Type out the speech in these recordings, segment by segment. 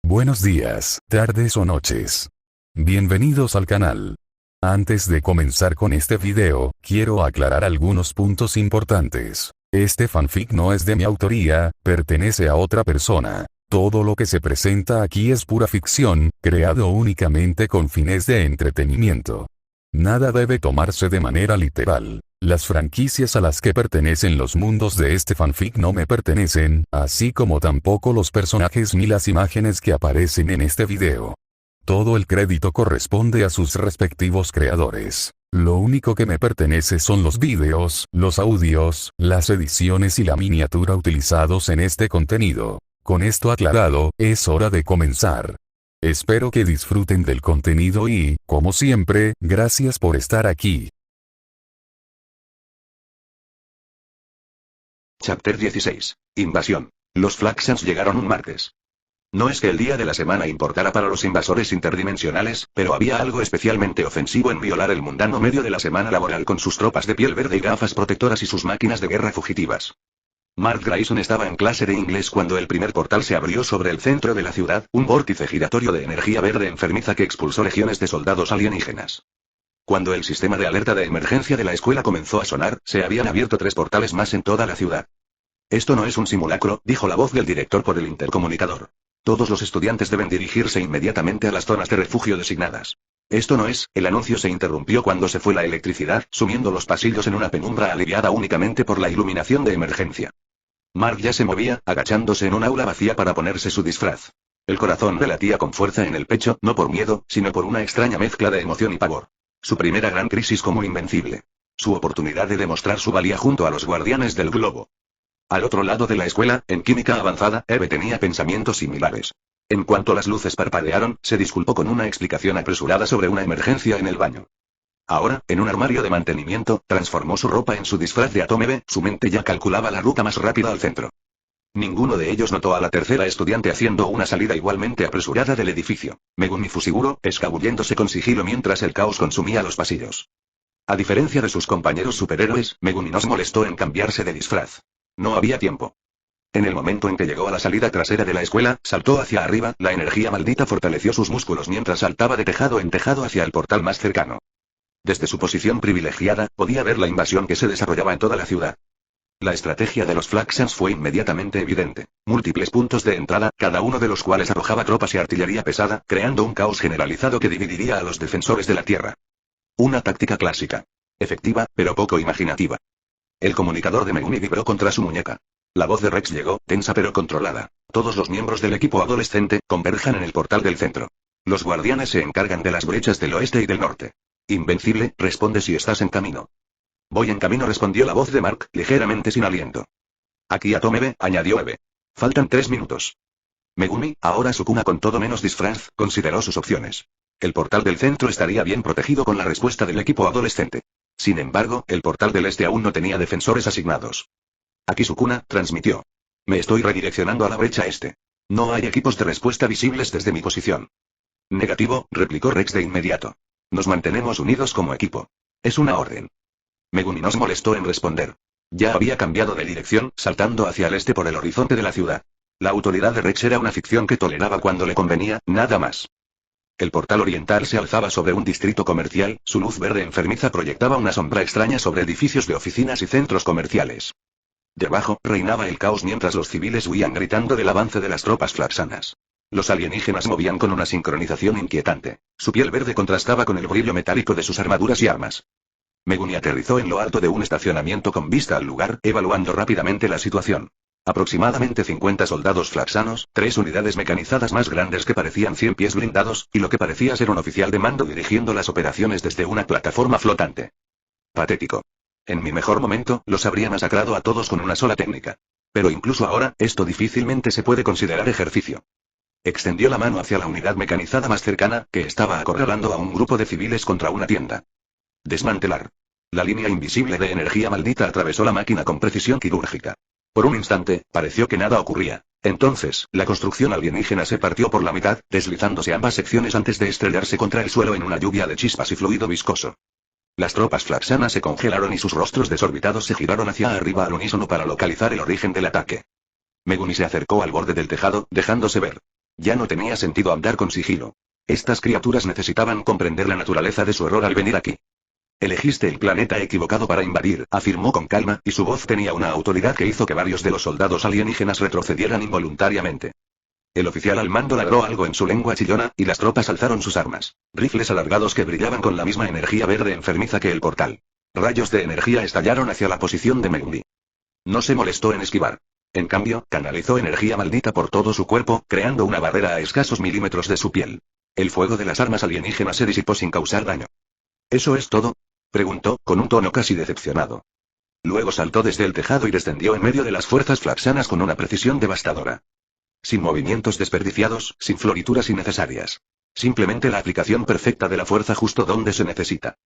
Buenos días, tardes o noches. Bienvenidos al canal. Antes de comenzar con este video, quiero aclarar algunos puntos importantes. Este fanfic no es de mi autoría, pertenece a otra persona. Todo lo que se presenta aquí es pura ficción, creado únicamente con fines de entretenimiento. Nada debe tomarse de manera literal. Las franquicias a las que pertenecen los mundos de este fanfic no me pertenecen, así como tampoco los personajes ni las imágenes que aparecen en este video. Todo el crédito corresponde a sus respectivos creadores. Lo único que me pertenece son los vídeos, los audios, las ediciones y la miniatura utilizados en este contenido. Con esto aclarado, es hora de comenzar. Espero que disfruten del contenido y, como siempre, gracias por estar aquí. Chapter 16. Invasión. Los Flaxans llegaron un martes. No es que el día de la semana importara para los invasores interdimensionales, pero había algo especialmente ofensivo en violar el mundano medio de la semana laboral con sus tropas de piel verde y gafas protectoras y sus máquinas de guerra fugitivas. Mark Grayson estaba en clase de inglés cuando el primer portal se abrió sobre el centro de la ciudad, un vórtice giratorio de energía verde enfermiza que expulsó legiones de soldados alienígenas. Cuando el sistema de alerta de emergencia de la escuela comenzó a sonar, se habían abierto 3 portales más en toda la ciudad. Esto no es un simulacro, dijo la voz del director por el intercomunicador. Todos los estudiantes deben dirigirse inmediatamente a las zonas de refugio designadas. Esto no es, el anuncio se interrumpió cuando se fue la electricidad, sumiendo los pasillos en una penumbra aliviada únicamente por la iluminación de emergencia. Mark ya se movía, agachándose en un aula vacía para ponerse su disfraz. El corazón le latía con fuerza en el pecho, no por miedo, sino por una extraña mezcla de emoción y pavor. Su primera gran crisis como invencible. Su oportunidad de demostrar su valía junto a los guardianes del globo. Al otro lado de la escuela, en química avanzada, Eve tenía pensamientos similares. En cuanto las luces parpadearon, se disculpó con una explicación apresurada sobre una emergencia en el baño. Ahora, en un armario de mantenimiento, transformó su ropa en su disfraz de Atomebe, su mente ya calculaba la ruta más rápida al centro. Ninguno de ellos notó a la tercera estudiante haciendo una salida igualmente apresurada del edificio. Megumi Fushiguro, escabulléndose con sigilo mientras el caos consumía los pasillos. A diferencia de sus compañeros superhéroes, Megumi no se molestó en cambiarse de disfraz. No había tiempo. En el momento en que llegó a la salida trasera de la escuela, saltó hacia arriba, la energía maldita fortaleció sus músculos mientras saltaba de tejado en tejado hacia el portal más cercano. Desde su posición privilegiada, podía ver la invasión que se desarrollaba en toda la ciudad. La estrategia de los Flaxans fue inmediatamente evidente. Múltiples puntos de entrada, cada uno de los cuales arrojaba tropas y artillería pesada, creando un caos generalizado que dividiría a los defensores de la Tierra. Una táctica clásica. Efectiva, pero poco imaginativa. El comunicador de Megumi vibró contra su muñeca. La voz de Rex llegó, tensa pero controlada. Todos los miembros del equipo adolescente, converjan en el portal del centro. Los guardianes se encargan de las brechas del oeste y del norte. Invencible, responde si estás en camino. Voy en camino, respondió la voz de Mark, ligeramente sin aliento. Aquí Atomebe, añadió Eve. Faltan 3 minutos. Megumi, ahora Sukuna con todo menos disfraz, consideró sus opciones. El portal del centro estaría bien protegido con la respuesta del equipo adolescente. Sin embargo, el portal del este aún no tenía defensores asignados. Aquí Sukuna, transmitió. Me estoy redireccionando a la brecha este. No hay equipos de respuesta visibles desde mi posición. Negativo, replicó Rex de inmediato. Nos mantenemos unidos como equipo. Es una orden. Megumi no se molestó en responder. Ya había cambiado de dirección, saltando hacia el este por el horizonte de la ciudad. La autoridad de Rex era una ficción que toleraba cuando le convenía, nada más. El portal oriental se alzaba sobre un distrito comercial, su luz verde enfermiza proyectaba una sombra extraña sobre edificios de oficinas y centros comerciales. Debajo, reinaba el caos mientras los civiles huían gritando del avance de las tropas flaxanas. Los alienígenas movían con una sincronización inquietante. Su piel verde contrastaba con el brillo metálico de sus armaduras y armas. Megumi aterrizó en lo alto de un estacionamiento con vista al lugar, evaluando rápidamente la situación. Aproximadamente 50 soldados flaxanos, 3 unidades mecanizadas más grandes que parecían 100 pies blindados, y lo que parecía ser un oficial de mando dirigiendo las operaciones desde una plataforma flotante. Patético. En mi mejor momento, los habría masacrado a todos con una sola técnica. Pero incluso ahora, esto difícilmente se puede considerar ejercicio. Extendió la mano hacia la unidad mecanizada más cercana, que estaba acorralando a un grupo de civiles contra una tienda. Desmantelar. La línea invisible de energía maldita atravesó la máquina con precisión quirúrgica. Por un instante, pareció que nada ocurría. Entonces, la construcción alienígena se partió por la mitad, deslizándose ambas secciones antes de estrellarse contra el suelo en una lluvia de chispas y fluido viscoso. Las tropas flaxanas se congelaron y sus rostros desorbitados se giraron hacia arriba al unísono para localizar el origen del ataque. Megumi se acercó al borde del tejado, dejándose ver. Ya no tenía sentido andar con sigilo. Estas criaturas necesitaban comprender la naturaleza de su error al venir aquí. Elegiste el planeta equivocado para invadir, afirmó con calma, y su voz tenía una autoridad que hizo que varios de los soldados alienígenas retrocedieran involuntariamente. El oficial al mando ladró algo en su lengua chillona, y las tropas alzaron sus armas. Rifles alargados que brillaban con la misma energía verde enfermiza que el portal. Rayos de energía estallaron hacia la posición de Megumi. No se molestó en esquivar. En cambio, canalizó energía maldita por todo su cuerpo, creando una barrera a escasos milímetros de su piel. El fuego de las armas alienígenas se disipó sin causar daño. ¿Eso es todo?, preguntó, con un tono casi decepcionado. Luego saltó desde el tejado y descendió en medio de las fuerzas flaxanas con una precisión devastadora. Sin movimientos desperdiciados, sin florituras innecesarias. Simplemente la aplicación perfecta de la fuerza justo donde se necesita.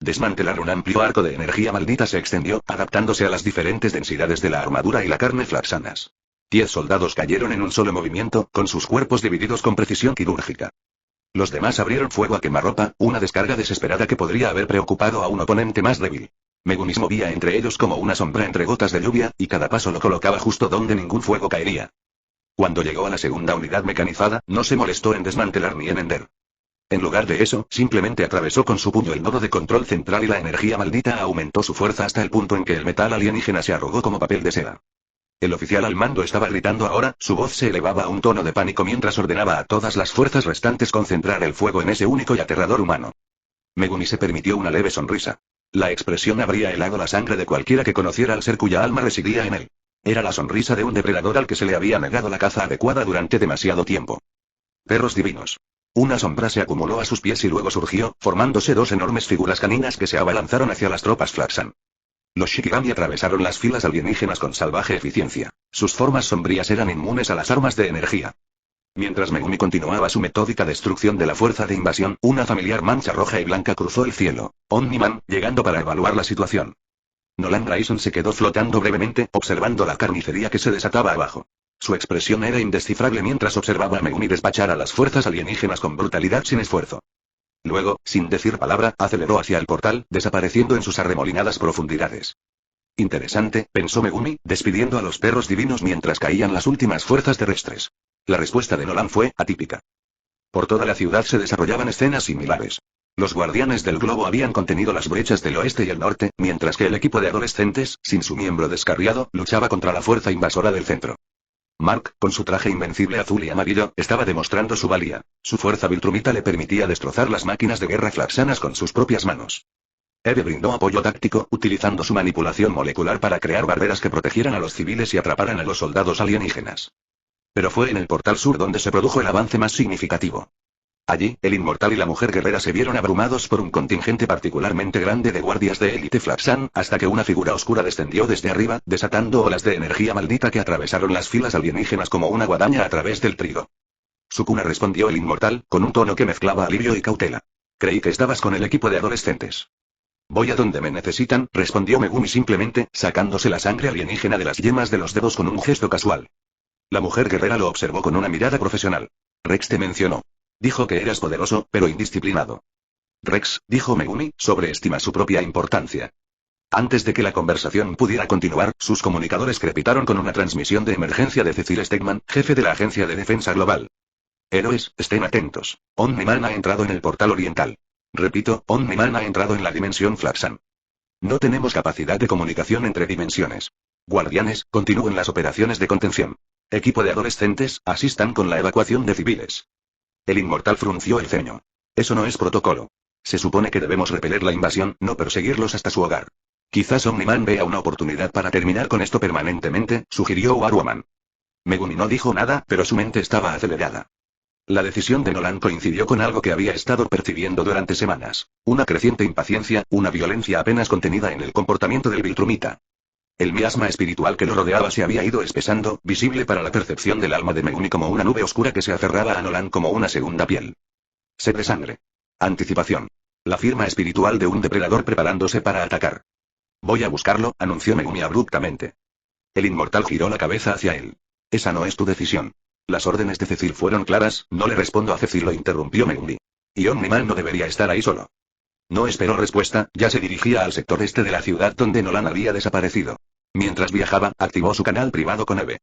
Desmantelar un amplio arco de energía maldita se extendió, adaptándose a las diferentes densidades de la armadura y la carne flaxanas. 10 soldados cayeron en un solo movimiento, con sus cuerpos divididos con precisión quirúrgica. Los demás abrieron fuego a quemarropa, una descarga desesperada que podría haber preocupado a un oponente más débil. Megumi se movía entre ellos como una sombra entre gotas de lluvia, y cada paso lo colocaba justo donde ningún fuego caería. Cuando llegó a la segunda unidad mecanizada, no se molestó en desmantelar ni en hender. En lugar de eso, simplemente atravesó con su puño el nodo de control central y la energía maldita aumentó su fuerza hasta el punto en que el metal alienígena se arrugó como papel de seda. El oficial al mando estaba gritando ahora, su voz se elevaba a un tono de pánico mientras ordenaba a todas las fuerzas restantes concentrar el fuego en ese único y aterrador humano. Megumi se permitió una leve sonrisa. La expresión habría helado la sangre de cualquiera que conociera al ser cuya alma residía en él. Era la sonrisa de un depredador al que se le había negado la caza adecuada durante demasiado tiempo. Perros divinos. Una sombra se acumuló a sus pies y luego surgió, formándose 2 enormes figuras caninas que se abalanzaron hacia las tropas Flaxan. Los Shikigami atravesaron las filas alienígenas con salvaje eficiencia. Sus formas sombrías eran inmunes a las armas de energía. Mientras Megumi continuaba su metódica destrucción de la fuerza de invasión, una familiar mancha roja y blanca cruzó el cielo. Omniman, llegando para evaluar la situación. Nolan Grayson se quedó flotando brevemente, observando la carnicería que se desataba abajo. Su expresión era indescifrable mientras observaba a Megumi despachar a las fuerzas alienígenas con brutalidad sin esfuerzo. Luego, sin decir palabra, aceleró hacia el portal, desapareciendo en sus arremolinadas profundidades. Interesante, pensó Megumi, despidiendo a los perros divinos mientras caían las últimas fuerzas terrestres. La respuesta de Nolan fue atípica. Por toda la ciudad se desarrollaban escenas similares. Los guardianes del globo habían contenido las brechas del oeste y el norte, mientras que el equipo de adolescentes, sin su miembro descarriado, luchaba contra la fuerza invasora del centro. Mark, con su traje invencible azul y amarillo, estaba demostrando su valía. Su fuerza viltrumita le permitía destrozar las máquinas de guerra flaxanas con sus propias manos. Eve brindó apoyo táctico, utilizando su manipulación molecular para crear barreras que protegieran a los civiles y atraparan a los soldados alienígenas. Pero fue en el portal sur donde se produjo el avance más significativo. Allí, el inmortal y la mujer guerrera se vieron abrumados por un contingente particularmente grande de guardias de élite Flaxan, hasta que una figura oscura descendió desde arriba, desatando olas de energía maldita que atravesaron las filas alienígenas como una guadaña a través del trigo. Sukuna, respondió el inmortal, con un tono que mezclaba alivio y cautela. Creí que estabas con el equipo de adolescentes. Voy a donde me necesitan, respondió Megumi simplemente, sacándose la sangre alienígena de las yemas de los dedos con un gesto casual. La mujer guerrera lo observó con una mirada profesional. Rex te mencionó. Dijo que eras poderoso, pero indisciplinado. Rex, dijo Megumi, sobreestima su propia importancia. Antes de que la conversación pudiera continuar, sus comunicadores crepitaron con una transmisión de emergencia de Cecil Stegman, jefe de la Agencia de Defensa Global. Héroes, estén atentos. Omniman ha entrado en el portal oriental. Repito, Omniman ha entrado en la dimensión Flaxan. No tenemos capacidad de comunicación entre dimensiones. Guardianes, continúen las operaciones de contención. Equipo de adolescentes, asistan con la evacuación de civiles. El inmortal frunció el ceño. Eso no es protocolo. Se supone que debemos repeler la invasión, no perseguirlos hasta su hogar. Quizás Omniman vea una oportunidad para terminar con esto permanentemente, sugirió Waruman. Megumi no dijo nada, pero su mente estaba acelerada. La decisión de Nolan coincidió con algo que había estado percibiendo durante semanas. Una creciente impaciencia, una violencia apenas contenida en el comportamiento del Viltrumita. El miasma espiritual que lo rodeaba se había ido espesando, visible para la percepción del alma de Megumi como una nube oscura que se aferraba a Nolan como una segunda piel. Sed de sangre. Anticipación. La firma espiritual de un depredador preparándose para atacar. Voy a buscarlo, anunció Megumi abruptamente. El inmortal giró la cabeza hacia él. Esa no es tu decisión. Las órdenes de Cecil fueron claras, no le respondo a Cecil, lo interrumpió Megumi. Y Omniman no debería estar ahí solo. No esperó respuesta, ya se dirigía al sector este de la ciudad donde Nolan había desaparecido. Mientras viajaba, activó su canal privado con Eve.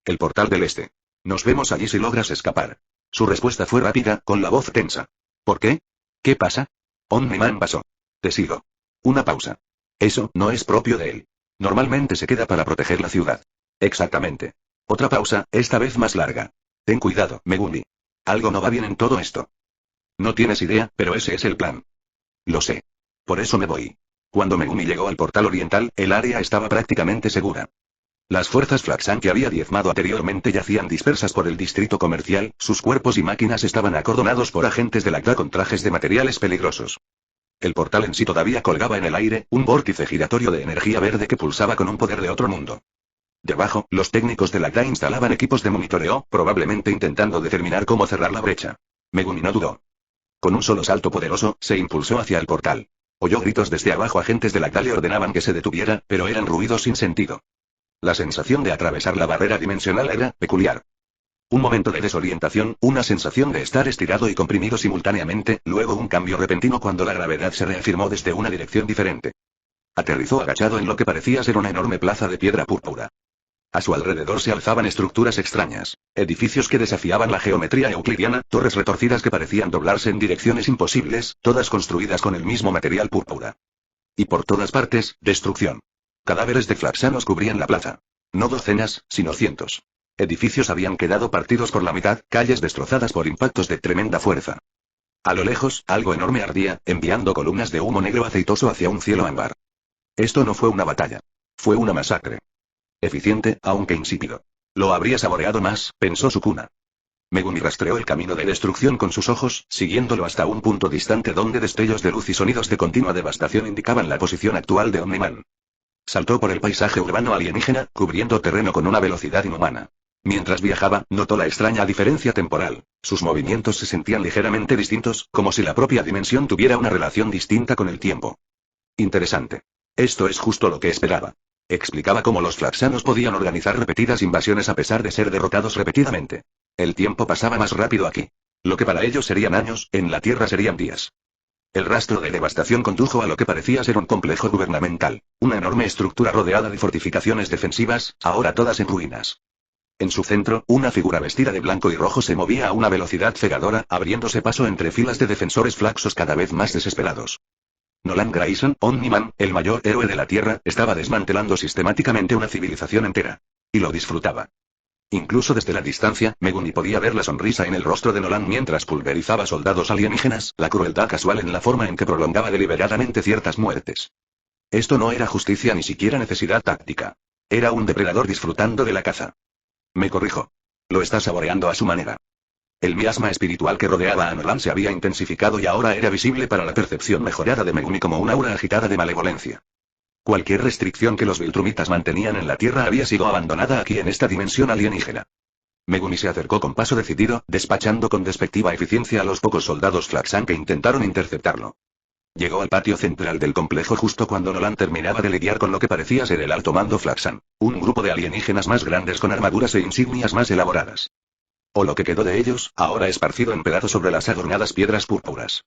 El portal del este. Nos vemos allí si logras escapar. Su respuesta fue rápida, con la voz tensa. ¿Por qué? ¿Qué pasa? Omniman pasó. Te sigo. Una pausa. Eso no es propio de él. Normalmente se queda para proteger la ciudad. Exactamente. Otra pausa, esta vez más larga. Ten cuidado, Megumi. Algo no va bien en todo esto. No tienes idea, pero ese es el plan. Lo sé. Por eso me voy. Cuando Megumi llegó al portal oriental, el área estaba prácticamente segura. Las fuerzas Flaxan que había diezmado anteriormente yacían dispersas por el distrito comercial, sus cuerpos y máquinas estaban acordonados por agentes de la CLA con trajes de materiales peligrosos. El portal en sí todavía colgaba en el aire, un vórtice giratorio de energía verde que pulsaba con un poder de otro mundo. Debajo, los técnicos de la CLA instalaban equipos de monitoreo, probablemente intentando determinar cómo cerrar la brecha. Megumi no dudó. Con un solo salto poderoso, se impulsó hacia el portal. Oyó gritos desde abajo, agentes de la CLA le ordenaban que se detuviera, pero eran ruidos sin sentido. La sensación de atravesar la barrera dimensional era peculiar. Un momento de desorientación, una sensación de estar estirado y comprimido simultáneamente, luego un cambio repentino cuando la gravedad se reafirmó desde una dirección diferente. Aterrizó agachado en lo que parecía ser una enorme plaza de piedra púrpura. A su alrededor se alzaban estructuras extrañas, edificios que desafiaban la geometría euclidiana, torres retorcidas que parecían doblarse en direcciones imposibles, todas construidas con el mismo material púrpura. Y por todas partes, destrucción. Cadáveres de flaxanos cubrían la plaza. No docenas, sino cientos. Edificios habían quedado partidos por la mitad, calles destrozadas por impactos de tremenda fuerza. A lo lejos, algo enorme ardía, enviando columnas de humo negro aceitoso hacia un cielo ámbar. Esto no fue una batalla. Fue una masacre. Eficiente, aunque insípido. Lo habría saboreado más, pensó Sukuna. Megumi rastreó el camino de destrucción con sus ojos, siguiéndolo hasta un punto distante donde destellos de luz y sonidos de continua devastación indicaban la posición actual de Omniman. Saltó por el paisaje urbano alienígena, cubriendo terreno con una velocidad inhumana. Mientras viajaba, notó la extraña diferencia temporal. Sus movimientos se sentían ligeramente distintos, como si la propia dimensión tuviera una relación distinta con el tiempo. Interesante. Esto es justo lo que esperaba. Explicaba cómo los flaxanos podían organizar repetidas invasiones a pesar de ser derrotados repetidamente. El tiempo pasaba más rápido aquí. Lo que para ellos serían años, en la Tierra serían días. El rastro de devastación condujo a lo que parecía ser un complejo gubernamental, una enorme estructura rodeada de fortificaciones defensivas, ahora todas en ruinas. En su centro, una figura vestida de blanco y rojo se movía a una velocidad cegadora, abriéndose paso entre filas de defensores flaxos cada vez más desesperados. Nolan Grayson, Omniman, el mayor héroe de la Tierra, estaba desmantelando sistemáticamente una civilización entera. Y lo disfrutaba. Incluso desde la distancia, Megumi podía ver la sonrisa en el rostro de Nolan mientras pulverizaba soldados alienígenas, la crueldad casual en la forma en que prolongaba deliberadamente ciertas muertes. Esto no era justicia ni siquiera necesidad táctica. Era un depredador disfrutando de la caza. Me corrijo. Lo está saboreando a su manera. El miasma espiritual que rodeaba a Nolan se había intensificado y ahora era visible para la percepción mejorada de Megumi como una aura agitada de malevolencia. Cualquier restricción que los Viltrumitas mantenían en la Tierra había sido abandonada aquí en esta dimensión alienígena. Megumi se acercó con paso decidido, despachando con despectiva eficiencia a los pocos soldados Flaxan que intentaron interceptarlo. Llegó al patio central del complejo justo cuando Nolan terminaba de lidiar con lo que parecía ser el alto mando Flaxan, un grupo de alienígenas más grandes con armaduras e insignias más elaboradas. O lo que quedó de ellos, ahora esparcido en pedazos sobre las adornadas piedras púrpuras.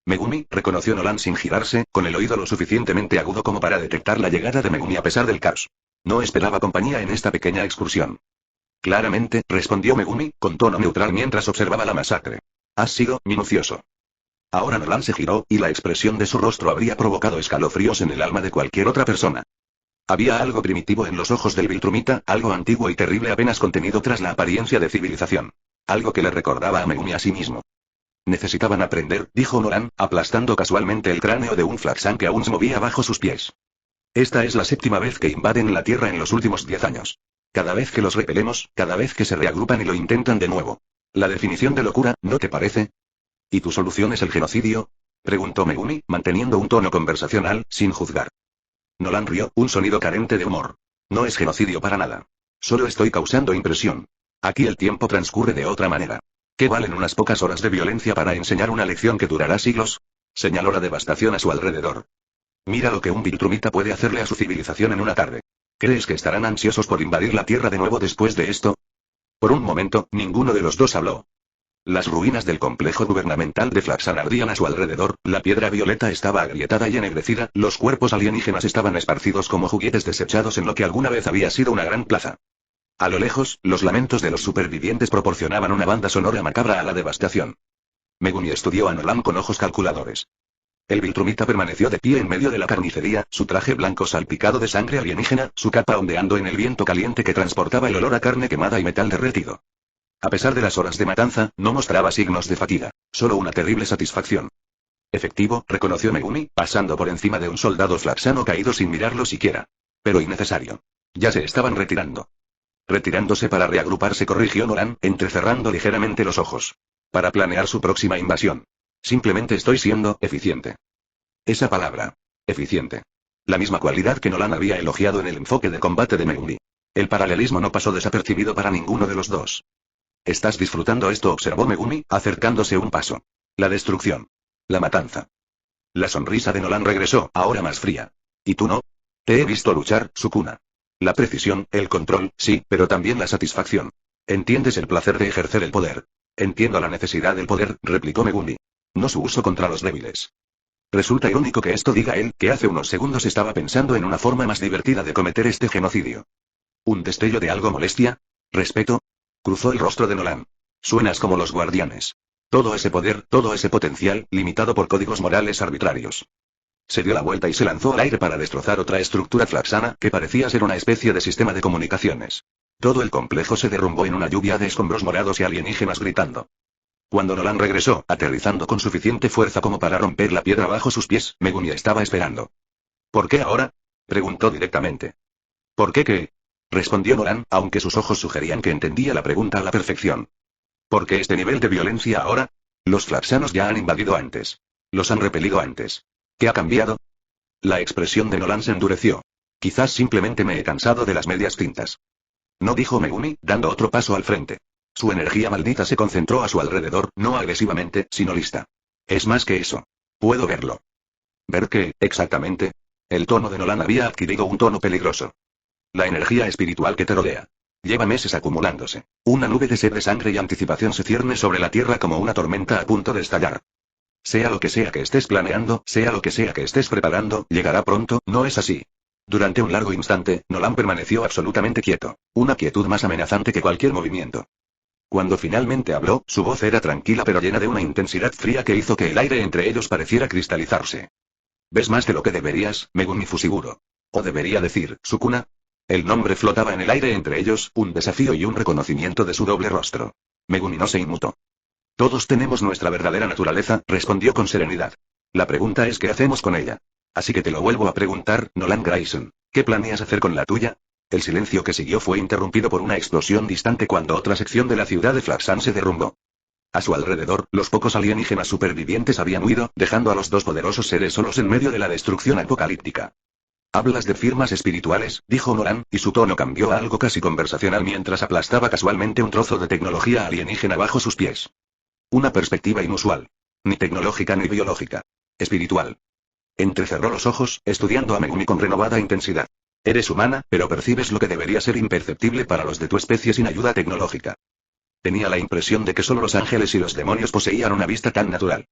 Megumi, reconoció Nolan sin girarse, con el oído lo suficientemente agudo como para detectar la llegada de Megumi a pesar del caos. No esperaba compañía en esta pequeña excursión. Claramente, respondió Megumi, con tono neutral mientras observaba la masacre. Has sido minucioso. Ahora Nolan se giró, y la expresión de su rostro habría provocado escalofríos en el alma de cualquier otra persona. Había algo primitivo en los ojos del Viltrumita, algo antiguo y terrible apenas contenido tras la apariencia de civilización. Algo que le recordaba a Megumi a sí mismo. Necesitaban aprender, dijo Nolan, aplastando casualmente el cráneo de un Flaxan que aún se movía bajo sus pies. Esta es la 7ª vez que invaden la Tierra en los últimos 10 años. Cada vez que los repelemos, cada vez que se reagrupan y lo intentan de nuevo. La definición de locura, ¿no te parece? ¿Y tu solución es el genocidio? Preguntó Megumi, manteniendo un tono conversacional, sin juzgar. Nolan rió, un sonido carente de humor. No es genocidio para nada. Solo estoy causando impresión. Aquí el tiempo transcurre de otra manera. ¿Qué valen unas pocas horas de violencia para enseñar una lección que durará siglos? Señaló la devastación a su alrededor. Mira lo que un Viltrumita puede hacerle a su civilización en una tarde. ¿Crees que estarán ansiosos por invadir la Tierra de nuevo después de esto? Por un momento, ninguno de los dos habló. Las ruinas del complejo gubernamental de Flaxan ardían a su alrededor, la piedra violeta estaba agrietada y ennegrecida, los cuerpos alienígenas estaban esparcidos como juguetes desechados en lo que alguna vez había sido una gran plaza. A lo lejos, los lamentos de los supervivientes proporcionaban una banda sonora macabra a la devastación. Megumi estudió a Nolan con ojos calculadores. El Viltrumita permaneció de pie en medio de la carnicería, su traje blanco salpicado de sangre alienígena, su capa ondeando en el viento caliente que transportaba el olor a carne quemada y metal derretido. A pesar de las horas de matanza, no mostraba signos de fatiga, solo una terrible satisfacción. Efectivo, reconoció Megumi, pasando por encima de un soldado flaxano caído sin mirarlo siquiera. Pero innecesario. Ya se estaban retirando. Retirándose para reagruparse, corrigió Nolan, entrecerrando ligeramente los ojos. Para planear su próxima invasión. Simplemente estoy siendo eficiente. Esa palabra. Eficiente. La misma cualidad que Nolan había elogiado en el enfoque de combate de Megumi. El paralelismo no pasó desapercibido para ninguno de los dos. ¿Estás disfrutando esto?, observó Megumi, acercándose un paso. La destrucción. La matanza. La sonrisa de Nolan regresó, ahora más fría. ¿Y tú no? Te he visto luchar, Sukuna. La precisión, el control, sí, pero también la satisfacción. ¿Entiendes el placer de ejercer el poder? Entiendo la necesidad del poder, replicó Megumi. No su uso contra los débiles. Resulta irónico que esto diga él, que hace unos segundos estaba pensando en una forma más divertida de cometer este genocidio. ¿Un destello de algo molestia? ¿Respeto? Cruzó el rostro de Nolan. Suenas como los guardianes. Todo ese poder, todo ese potencial, limitado por códigos morales arbitrarios. Se dio la vuelta y se lanzó al aire para destrozar otra estructura flaxana, que parecía ser una especie de sistema de comunicaciones. Todo el complejo se derrumbó en una lluvia de escombros morados y alienígenas gritando. Cuando Nolan regresó, aterrizando con suficiente fuerza como para romper la piedra bajo sus pies, Megumi estaba esperando. ¿Por qué ahora?, preguntó directamente. ¿Por qué qué?, respondió Nolan, aunque sus ojos sugerían que entendía la pregunta a la perfección. ¿Por qué este nivel de violencia ahora? Los flaxanos ya han invadido antes. Los han repelido antes. ¿Qué ha cambiado? La expresión de Nolan se endureció. Quizás simplemente me he cansado de las medias tintas. No, dijo Megumi, dando otro paso al frente. Su energía maldita se concentró a su alrededor, no agresivamente, sino lista. Es más que eso. Puedo verlo. ¿Ver qué, exactamente? El tono de Nolan había adquirido un tono peligroso. La energía espiritual que te rodea. Lleva meses acumulándose. Una nube de sed de sangre y anticipación se cierne sobre la tierra como una tormenta a punto de estallar. Sea lo que sea que estés planeando, sea lo que sea que estés preparando, llegará pronto, ¿no es así? Durante un largo instante, Nolan permaneció absolutamente quieto. Una quietud más amenazante que cualquier movimiento. Cuando finalmente habló, su voz era tranquila pero llena de una intensidad fría que hizo que el aire entre ellos pareciera cristalizarse. ¿Ves más de lo que deberías, Megumi Fushiguro? O debería decir, Sukuna. El nombre flotaba en el aire entre ellos, un desafío y un reconocimiento de su doble rostro. Megumi no se inmutó. Todos tenemos nuestra verdadera naturaleza, respondió con serenidad. La pregunta es qué hacemos con ella. Así que te lo vuelvo a preguntar, Nolan Grayson. ¿Qué planeas hacer con la tuya? El silencio que siguió fue interrumpido por una explosión distante cuando otra sección de la ciudad de Flaxan se derrumbó. A su alrededor, los pocos alienígenas supervivientes habían huido, dejando a los dos poderosos seres solos en medio de la destrucción apocalíptica. Hablas de firmas espirituales, dijo Nolan, y su tono cambió a algo casi conversacional mientras aplastaba casualmente un trozo de tecnología alienígena bajo sus pies. Una perspectiva inusual. Ni tecnológica ni biológica. Espiritual. Entrecerró los ojos, estudiando a Megumi con renovada intensidad. Eres humana, pero percibes lo que debería ser imperceptible para los de tu especie sin ayuda tecnológica. Tenía la impresión de que solo los ángeles y los demonios poseían una vista tan natural.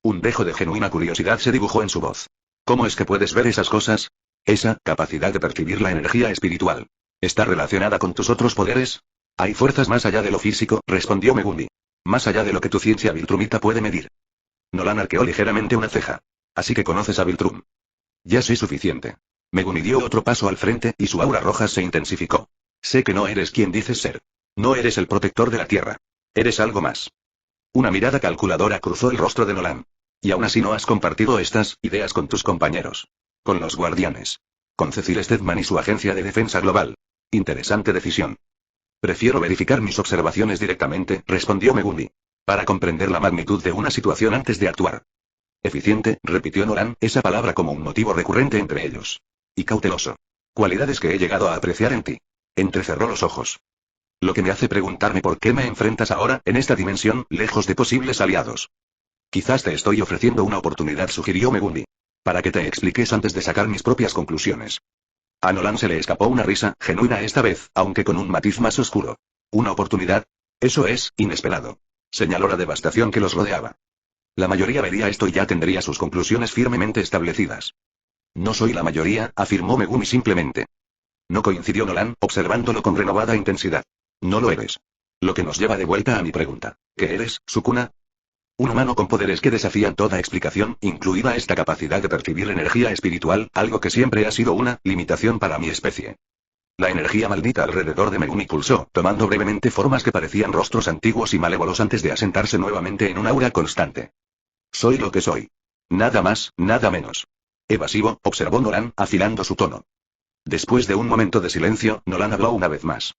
Un dejo de genuina curiosidad se dibujó en su voz. ¿Cómo es que puedes ver esas cosas? Esa capacidad de percibir la energía espiritual. ¿Está relacionada con tus otros poderes? Hay fuerzas más allá de lo físico, respondió Megumi. Más allá de lo que tu ciencia Viltrumita puede medir. Nolan arqueó ligeramente una ceja. Así que conoces a Viltrum. Ya sé suficiente. Megumi dio otro paso al frente, y su aura roja se intensificó. Sé que no eres quien dices ser. No eres el protector de la Tierra. Eres algo más. Una mirada calculadora cruzó el rostro de Nolan. Y aún así no has compartido estas ideas con tus compañeros. Con los guardianes. Con Cecil Stedman y su agencia de defensa global. Interesante decisión. Prefiero verificar mis observaciones directamente, respondió Megumi. Para comprender la magnitud de una situación antes de actuar. Eficiente, repitió Nolan, esa palabra como un motivo recurrente entre ellos. Y cauteloso. Cualidades que he llegado a apreciar en ti. Entrecerró los ojos. Lo que me hace preguntarme por qué me enfrentas ahora, en esta dimensión, lejos de posibles aliados. Quizás te estoy ofreciendo una oportunidad, sugirió Megumi. Para que te expliques antes de sacar mis propias conclusiones. A Nolan se le escapó una risa, genuina esta vez, aunque con un matiz más oscuro. ¿Una oportunidad? Eso es, inesperado. Señaló la devastación que los rodeaba. La mayoría vería esto y ya tendría sus conclusiones firmemente establecidas. No soy la mayoría, afirmó Megumi simplemente. No coincidió Nolan, observándolo con renovada intensidad. No lo eres. Lo que nos lleva de vuelta a mi pregunta. ¿Qué eres, Sukuna? Un humano con poderes que desafían toda explicación, incluida esta capacidad de percibir energía espiritual, algo que siempre ha sido una limitación para mi especie. La energía maldita alrededor de Megumi pulsó, tomando brevemente formas que parecían rostros antiguos y malévolos antes de asentarse nuevamente en un aura constante. Soy lo que soy. Nada más, nada menos. Evasivo, observó Nolan, afilando su tono. Después de un momento de silencio, Nolan habló una vez más.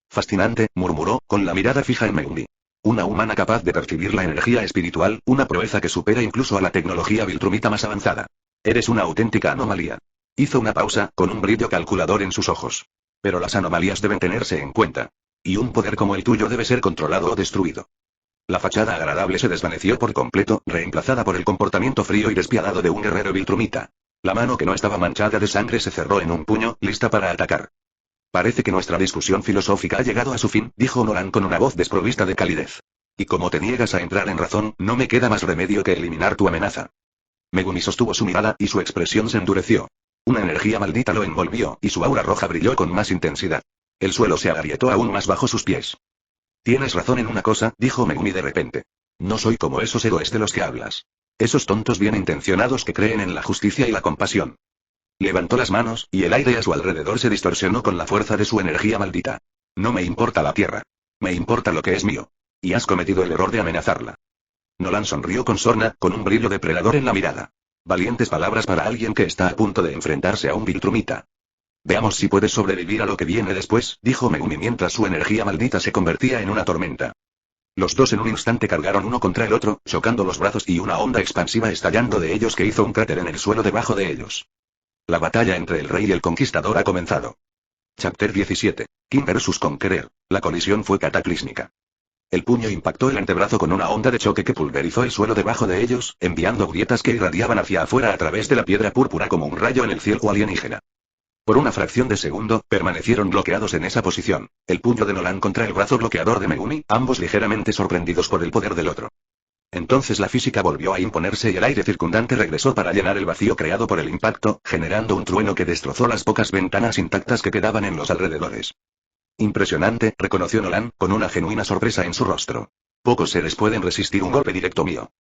Fascinante, murmuró, con la mirada fija en Megumi. Una humana capaz de percibir la energía espiritual, una proeza que supera incluso a la tecnología viltrumita más avanzada. Eres una auténtica anomalía. Hizo una pausa, con un brillo calculador en sus ojos. Pero las anomalías deben tenerse en cuenta. Y un poder como el tuyo debe ser controlado o destruido. La fachada agradable se desvaneció por completo, reemplazada por el comportamiento frío y despiadado de un guerrero viltrumita. La mano que no estaba manchada de sangre se cerró en un puño, lista para atacar. Parece que nuestra discusión filosófica ha llegado a su fin, dijo Nolan con una voz desprovista de calidez. Y como te niegas a entrar en razón, no me queda más remedio que eliminar tu amenaza. Megumi sostuvo su mirada, y su expresión se endureció. Una energía maldita lo envolvió, y su aura roja brilló con más intensidad. El suelo se agrietó aún más bajo sus pies. Tienes razón en una cosa, dijo Megumi de repente. No soy como esos héroes de los que hablas. Esos tontos bien intencionados que creen en la justicia y la compasión. Levantó las manos, y el aire a su alrededor se distorsionó con la fuerza de su energía maldita. No me importa la tierra. Me importa lo que es mío. Y has cometido el error de amenazarla. Nolan sonrió con sorna, con un brillo depredador en la mirada. Valientes palabras para alguien que está a punto de enfrentarse a un viltrumita. Veamos si puedes sobrevivir a lo que viene después, dijo Megumi mientras su energía maldita se convertía en una tormenta. Los dos en un instante cargaron uno contra el otro, chocando los brazos y una onda expansiva estallando de ellos que hizo un cráter en el suelo debajo de ellos. La batalla entre el rey y el conquistador ha comenzado. Chapter 17. King vs Conqueror. La colisión fue cataclísmica. El puño impactó el antebrazo con una onda de choque que pulverizó el suelo debajo de ellos, enviando grietas que irradiaban hacia afuera a través de la piedra púrpura como un rayo en el cielo alienígena. Por una fracción de segundo, permanecieron bloqueados en esa posición, el puño de Nolan contra el brazo bloqueador de Megumi, ambos ligeramente sorprendidos por el poder del otro. Entonces la física volvió a imponerse y el aire circundante regresó para llenar el vacío creado por el impacto, generando un trueno que destrozó las pocas ventanas intactas que quedaban en los alrededores. Impresionante, reconoció Nolan, con una genuina sorpresa en su rostro. Pocos seres pueden resistir un golpe directo mío.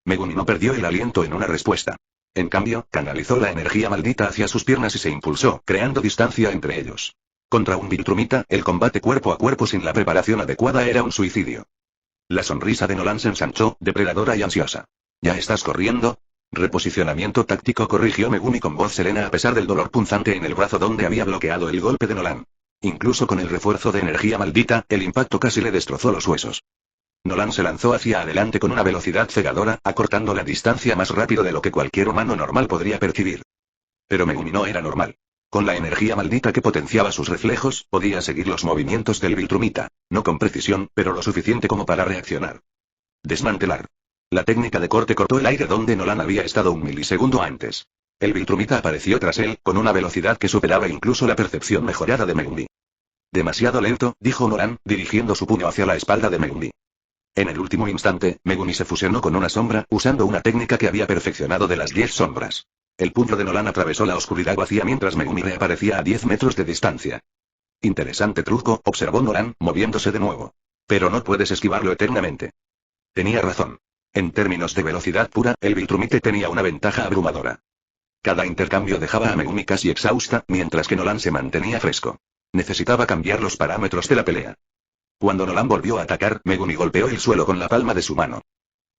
Megumi no perdió el aliento en una respuesta. En cambio, canalizó la energía maldita hacia sus piernas y se impulsó, creando distancia entre ellos. Contra un viltrumita, el combate cuerpo a cuerpo sin la preparación adecuada era un suicidio. La sonrisa de Nolan se ensanchó, depredadora y ansiosa. ¿Ya estás corriendo? Reposicionamiento táctico, corrigió Megumi con voz serena a pesar del dolor punzante en el brazo donde había bloqueado el golpe de Nolan. Incluso con el refuerzo de energía maldita, el impacto casi le destrozó los huesos. Nolan se lanzó hacia adelante con una velocidad cegadora, acortando la distancia más rápido de lo que cualquier humano normal podría percibir. Pero Megumi no era normal. Con la energía maldita que potenciaba sus reflejos, podía seguir los movimientos del viltrumita, no con precisión, pero lo suficiente como para reaccionar. Desmantelar. La técnica de corte cortó el aire donde Nolan había estado un milisegundo antes. El viltrumita apareció tras él, con una velocidad que superaba incluso la percepción mejorada de Megumi. Demasiado lento, dijo Nolan, dirigiendo su puño hacia la espalda de Megumi. En el último instante, Megumi se fusionó con una sombra, usando una técnica que había perfeccionado de las 10 sombras. El puño de Nolan atravesó la oscuridad vacía mientras Megumi reaparecía a 10 metros de distancia. Interesante truco, observó Nolan, moviéndose de nuevo. Pero no puedes esquivarlo eternamente. Tenía razón. En términos de velocidad pura, el viltrumite tenía una ventaja abrumadora. Cada intercambio dejaba a Megumi casi exhausta, mientras que Nolan se mantenía fresco. Necesitaba cambiar los parámetros de la pelea. Cuando Nolan volvió a atacar, Megumi golpeó el suelo con la palma de su mano.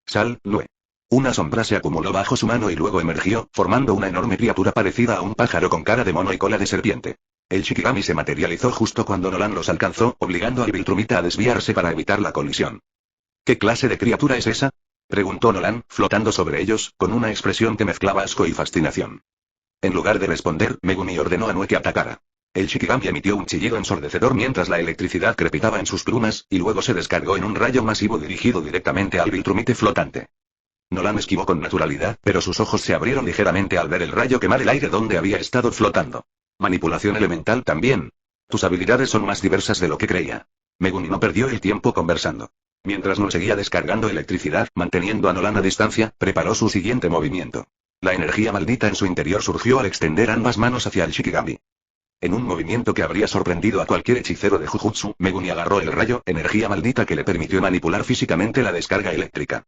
Sal, Lue. Una sombra se acumuló bajo su mano y luego emergió, formando una enorme criatura parecida a un pájaro con cara de mono y cola de serpiente. El Shikigami se materializó justo cuando Nolan los alcanzó, obligando al viltrumita a desviarse para evitar la colisión. ¿Qué clase de criatura es esa?, preguntó Nolan, flotando sobre ellos, con una expresión que mezclaba asco y fascinación. En lugar de responder, Megumi ordenó a Nue que atacara. El Shikigami emitió un chillido ensordecedor mientras la electricidad crepitaba en sus plumas, y luego se descargó en un rayo masivo dirigido directamente al viltrumite flotante. Nolan esquivó con naturalidad, pero sus ojos se abrieron ligeramente al ver el rayo quemar el aire donde había estado flotando. Manipulación elemental también. Tus habilidades son más diversas de lo que creía. Megumi no perdió el tiempo conversando. Mientras no seguía descargando electricidad, manteniendo a Nolan a distancia, preparó su siguiente movimiento. La energía maldita en su interior surgió al extender ambas manos hacia el Shikigami. En un movimiento que habría sorprendido a cualquier hechicero de Jujutsu, Megumi agarró el rayo, energía maldita que le permitió manipular físicamente la descarga eléctrica.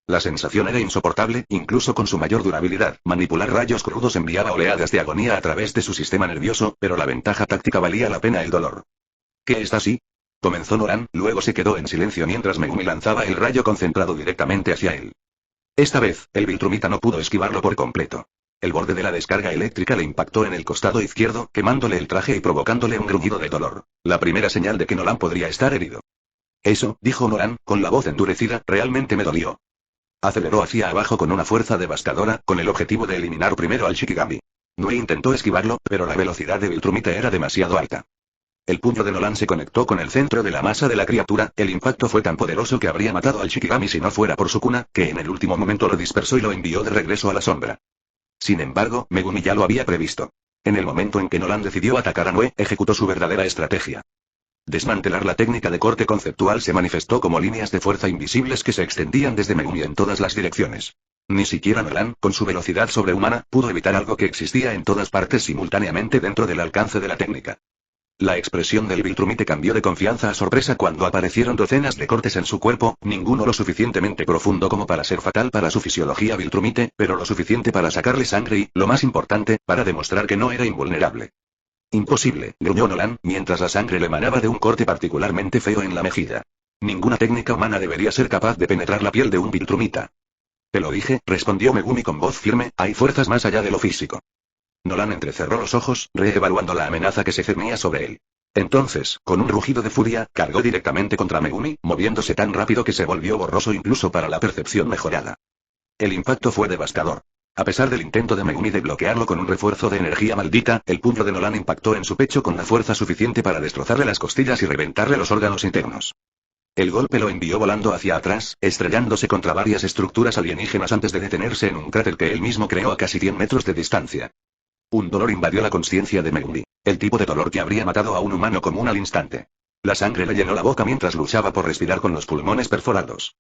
La sensación era insoportable, incluso con su mayor durabilidad. Manipular rayos crudos enviaba oleadas de agonía a través de su sistema nervioso, pero la ventaja táctica valía la pena el dolor. ¿Qué está así? Comenzó Nolan, luego se quedó en silencio mientras Megumi lanzaba el rayo concentrado directamente hacia él. Esta vez, el Viltrumita no pudo esquivarlo por completo. El borde de la descarga eléctrica le impactó en el costado izquierdo, quemándole el traje y provocándole un gruñido de dolor. La primera señal de que Nolan podría estar herido. Eso, dijo Nolan, con la voz endurecida, realmente me dolió. Aceleró hacia abajo con una fuerza devastadora, con el objetivo de eliminar primero al Shikigami. Nui intentó esquivarlo, pero la velocidad de Viltrumita era demasiado alta. El puño de Nolan se conectó con el centro de la masa de la criatura, el impacto fue tan poderoso que habría matado al Shikigami si no fuera por su cuna, que en el último momento lo dispersó y lo envió de regreso a la sombra. Sin embargo, Megumi ya lo había previsto. En el momento en que Nolan decidió atacar a Nue, ejecutó su verdadera estrategia. Desmantelar la técnica de corte conceptual se manifestó como líneas de fuerza invisibles que se extendían desde Megumi en todas las direcciones. Ni siquiera Nolan, con su velocidad sobrehumana, pudo evitar algo que existía en todas partes simultáneamente dentro del alcance de la técnica. La expresión del Viltrumite cambió de confianza a sorpresa cuando aparecieron docenas de cortes en su cuerpo, ninguno lo suficientemente profundo como para ser fatal para su fisiología Viltrumite, pero lo suficiente para sacarle sangre y, lo más importante, para demostrar que no era invulnerable. Imposible, gruñó Nolan, mientras la sangre le emanaba de un corte particularmente feo en la mejilla. Ninguna técnica humana debería ser capaz de penetrar la piel de un Viltrumita. Te lo dije, respondió Megumi con voz firme, hay fuerzas más allá de lo físico. Nolan entrecerró los ojos, reevaluando la amenaza que se cernía sobre él. Entonces, con un rugido de furia, cargó directamente contra Megumi, moviéndose tan rápido que se volvió borroso incluso para la percepción mejorada. El impacto fue devastador. A pesar del intento de Megumi de bloquearlo con un refuerzo de energía maldita, el puño de Nolan impactó en su pecho con la fuerza suficiente para destrozarle las costillas y reventarle los órganos internos. El golpe lo envió volando hacia atrás, estrellándose contra varias estructuras alienígenas antes de detenerse en un cráter que él mismo creó a casi 100 metros de distancia. Un dolor invadió la conciencia de Megumi, el tipo de dolor que habría matado a un humano común al instante. La sangre le llenó la boca mientras luchaba por respirar con los pulmones perforados.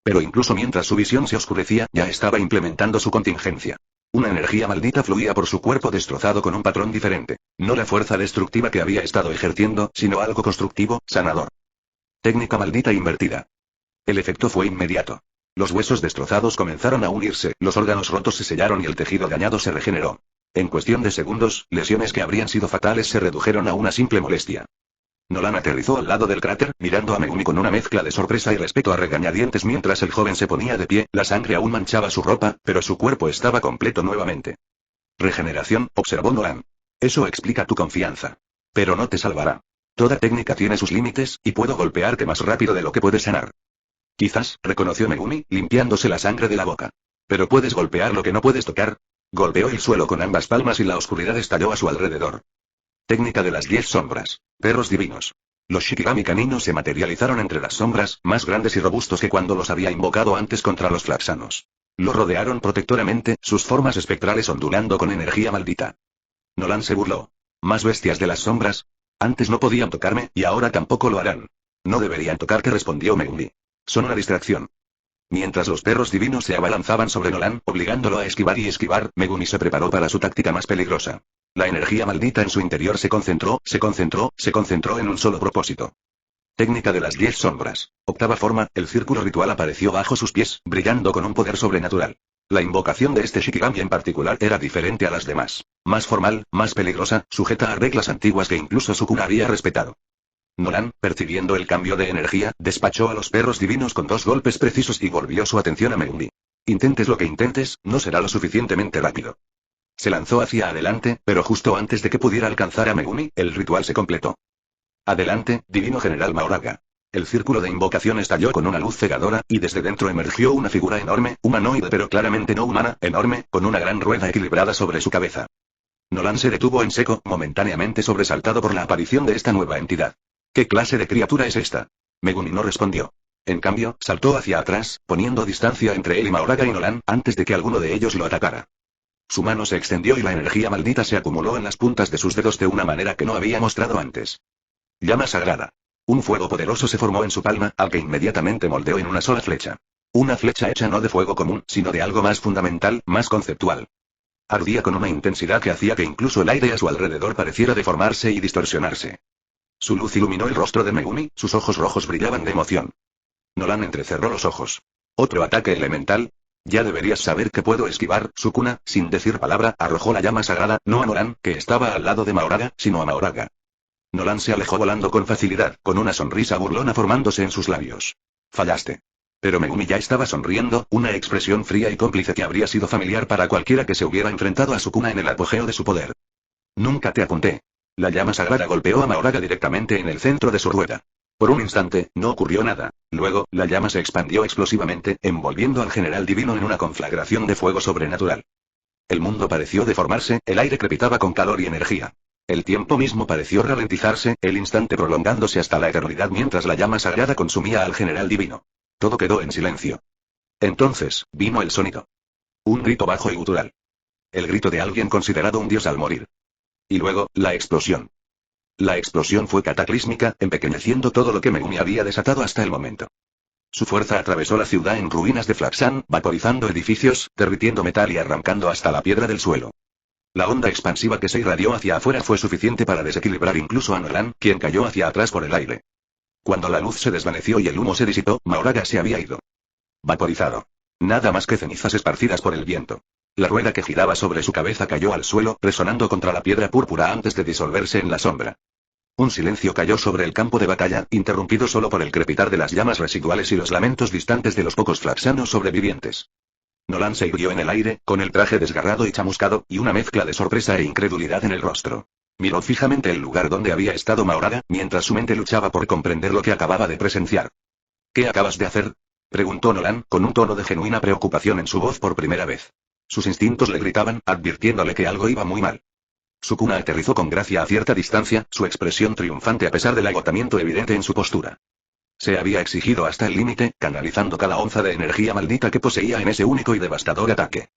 Pero incluso mientras su visión se oscurecía, ya estaba implementando su contingencia. Una energía maldita fluía por su cuerpo destrozado con un patrón diferente. No la fuerza destructiva que había estado ejerciendo, sino algo constructivo, sanador. Técnica maldita invertida. El efecto fue inmediato. Los huesos destrozados comenzaron a unirse, los órganos rotos se sellaron y el tejido dañado se regeneró. En cuestión de segundos, lesiones que habrían sido fatales se redujeron a una simple molestia. Nolan aterrizó al lado del cráter, mirando a Megumi con una mezcla de sorpresa y respeto a regañadientes mientras el joven se ponía de pie, la sangre aún manchaba su ropa, pero su cuerpo estaba completo nuevamente. Regeneración, observó Nolan. Eso explica tu confianza. Pero no te salvará. Toda técnica tiene sus límites, y puedo golpearte más rápido de lo que puedes sanar. Quizás, reconoció Megumi, limpiándose la sangre de la boca. Pero puedes golpear lo que no puedes tocar. Golpeó el suelo con ambas palmas y la oscuridad estalló a su alrededor. Técnica de las 10 sombras. Perros divinos. Los Shikigami caninos se materializaron entre las sombras, más grandes y robustos que cuando los había invocado antes contra los flaxanos. Lo rodearon protectoramente, sus formas espectrales ondulando con energía maldita. Nolan se burló. ¿Más bestias de las sombras? Antes no podían tocarme, y ahora tampoco lo harán. No deberían tocarte, respondió Megumi. Son una distracción. Mientras los perros divinos se abalanzaban sobre Nolan, obligándolo a esquivar y esquivar, Megumi se preparó para su táctica más peligrosa. La energía maldita en su interior se concentró en un solo propósito. Técnica de las 10 sombras. Octava forma, el círculo ritual apareció bajo sus pies, brillando con un poder sobrenatural. La invocación de este Shikigami en particular era diferente a las demás. Más formal, más peligrosa, sujeta a reglas antiguas que incluso Sukuna había respetado. Nolan, percibiendo el cambio de energía, despachó a los perros divinos con 2 golpes precisos y volvió su atención a Megumi. Intentes lo que intentes, no será lo suficientemente rápido. Se lanzó hacia adelante, pero justo antes de que pudiera alcanzar a Megumi, el ritual se completó. Adelante, divino general Mahoraga. El círculo de invocación estalló con una luz cegadora, y desde dentro emergió una figura enorme, humanoide pero claramente no humana, enorme, con una gran rueda equilibrada sobre su cabeza. Nolan se detuvo en seco, momentáneamente sobresaltado por la aparición de esta nueva entidad. ¿Qué clase de criatura es esta? Megumi no respondió. En cambio, saltó hacia atrás, poniendo distancia entre él y Mahoraga y Nolan, antes de que alguno de ellos lo atacara. Su mano se extendió y la energía maldita se acumuló en las puntas de sus dedos de una manera que no había mostrado antes. Llama sagrada. Un fuego poderoso se formó en su palma, al que inmediatamente moldeó en una sola flecha. Una flecha hecha no de fuego común, sino de algo más fundamental, más conceptual. Ardía con una intensidad que hacía que incluso el aire a su alrededor pareciera deformarse y distorsionarse. Su luz iluminó el rostro de Megumi, sus ojos rojos brillaban de emoción. Nolan entrecerró los ojos. ¿Otro ataque elemental? Ya deberías saber que puedo esquivar. Sukuna, sin decir palabra, arrojó la llama sagrada, no a Nolan, que estaba al lado de Mahoraga, sino a Mahoraga. Nolan se alejó volando con facilidad, con una sonrisa burlona formándose en sus labios. Fallaste. Pero Megumi ya estaba sonriendo, una expresión fría y cómplice que habría sido familiar para cualquiera que se hubiera enfrentado a Sukuna en el apogeo de su poder. Nunca te apunté. La llama sagrada golpeó a Mahoraga directamente en el centro de su rueda. Por un instante, no ocurrió nada. Luego, la llama se expandió explosivamente, envolviendo al general divino en una conflagración de fuego sobrenatural. El mundo pareció deformarse, el aire crepitaba con calor y energía. El tiempo mismo pareció ralentizarse, el instante prolongándose hasta la eternidad mientras la llama sagrada consumía al general divino. Todo quedó en silencio. Entonces, vino el sonido. Un grito bajo y gutural. El grito de alguien considerado un dios al morir. Y luego, la explosión. La explosión fue cataclísmica, empequeñeciendo todo lo que Megumi había desatado hasta el momento. Su fuerza atravesó la ciudad en ruinas de Flaxan, vaporizando edificios, derritiendo metal y arrancando hasta la piedra del suelo. La onda expansiva que se irradió hacia afuera fue suficiente para desequilibrar incluso a Nolan, quien cayó hacia atrás por el aire. Cuando la luz se desvaneció y el humo se disipó, Mahoraga se había ido. Vaporizado. Nada más que cenizas esparcidas por el viento. La rueda que giraba sobre su cabeza cayó al suelo, resonando contra la piedra púrpura antes de disolverse en la sombra. Un silencio cayó sobre el campo de batalla, interrumpido solo por el crepitar de las llamas residuales y los lamentos distantes de los pocos flaxanos sobrevivientes. Nolan se irguió en el aire, con el traje desgarrado y chamuscado, y una mezcla de sorpresa e incredulidad en el rostro. Miró fijamente el lugar donde había estado Mahoraga, mientras su mente luchaba por comprender lo que acababa de presenciar. ¿Qué acabas de hacer?, preguntó Nolan, con un tono de genuina preocupación en su voz por primera vez. Sus instintos le gritaban, advirtiéndole que algo iba muy mal. Sukuna aterrizó con gracia a cierta distancia, su expresión triunfante a pesar del agotamiento evidente en su postura. Se había exigido hasta el límite, canalizando cada onza de energía maldita que poseía en ese único y devastador ataque.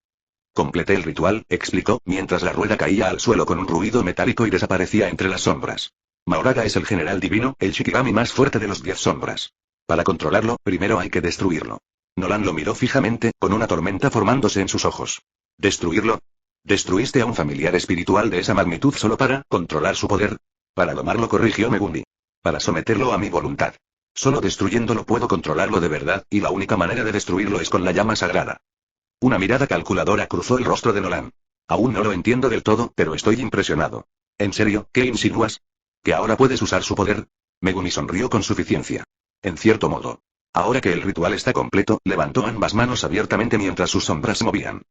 Completé el ritual, explicó, mientras la rueda caía al suelo con un ruido metálico y desaparecía entre las sombras. Mahoraga es el general divino, el Shikigami más fuerte de los 10 sombras. Para controlarlo, primero hay que destruirlo. Nolan lo miró fijamente, con una tormenta formándose en sus ojos. ¿Destruirlo? ¿Destruiste a un familiar espiritual de esa magnitud solo para controlar su poder? Para domarlo, corrigió Megumi. Para someterlo a mi voluntad. Solo destruyéndolo puedo controlarlo de verdad, y la única manera de destruirlo es con la llama sagrada. Una mirada calculadora cruzó el rostro de Nolan. Aún no lo entiendo del todo, pero estoy impresionado. ¿En serio, qué insinúas? ¿Que ahora puedes usar su poder? Megumi sonrió con suficiencia. En cierto modo. Ahora que el ritual está completo, levantó ambas manos abiertamente mientras sus sombras se movían.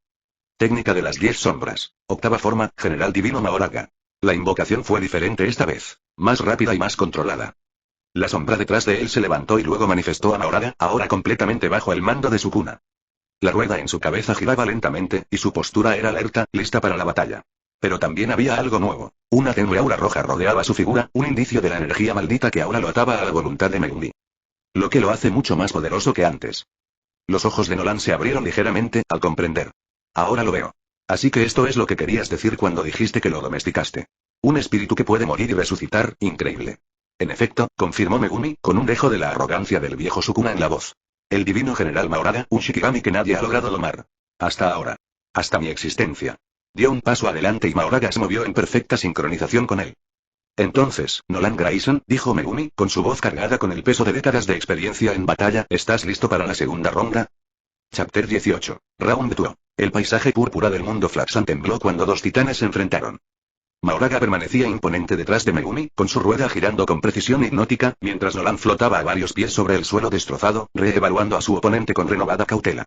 Técnica de las 10 sombras. Octava forma, general divino Mahoraga. La invocación fue diferente esta vez. Más rápida y más controlada. La sombra detrás de él se levantó y luego manifestó a Mahoraga, ahora completamente bajo el mando de Sukuna. La rueda en su cabeza giraba lentamente, y su postura era alerta, lista para la batalla. Pero también había algo nuevo. Una tenue aura roja rodeaba su figura, un indicio de la energía maldita que ahora lo ataba a la voluntad de Megumi. Lo que lo hace mucho más poderoso que antes. Los ojos de Nolan se abrieron ligeramente, al comprender. Ahora lo veo. Así que esto es lo que querías decir cuando dijiste que lo domesticaste. Un espíritu que puede morir y resucitar, increíble. En efecto, confirmó Megumi, con un dejo de la arrogancia del viejo Sukuna en la voz. El divino general Mahoraga, un Shikigami que nadie ha logrado domar. Hasta ahora. Hasta mi existencia. Dio un paso adelante y Mahoraga se movió en perfecta sincronización con él. Entonces, Nolan Grayson, dijo Megumi, con su voz cargada con el peso de décadas de experiencia en batalla, ¿estás listo para la segunda ronda? Chapter 18. Round 2. El paisaje púrpura del mundo Flaxan tembló cuando dos titanes se enfrentaron. Mahoraga permanecía imponente detrás de Megumi, con su rueda girando con precisión hipnótica, mientras Nolan flotaba a varios pies sobre el suelo destrozado, reevaluando a su oponente con renovada cautela.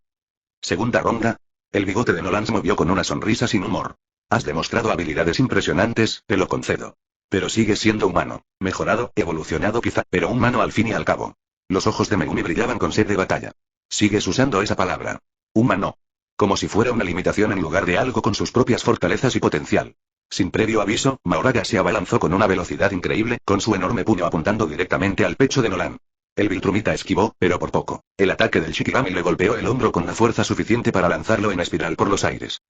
Segunda ronda. El bigote de Nolan se movió con una sonrisa sin humor. Has demostrado habilidades impresionantes, te lo concedo. Pero sigues siendo humano. Mejorado, evolucionado quizá, pero humano al fin y al cabo. Los ojos de Megumi brillaban con sed de batalla. Sigues usando esa palabra. Humano. Como si fuera una limitación en lugar de algo con sus propias fortalezas y potencial. Sin previo aviso, Mahoraga se abalanzó con una velocidad increíble, con su enorme puño apuntando directamente al pecho de Nolan. El Viltrumita esquivó, pero por poco. El ataque del Shikigami le golpeó el hombro con la fuerza suficiente para lanzarlo en espiral por los aires.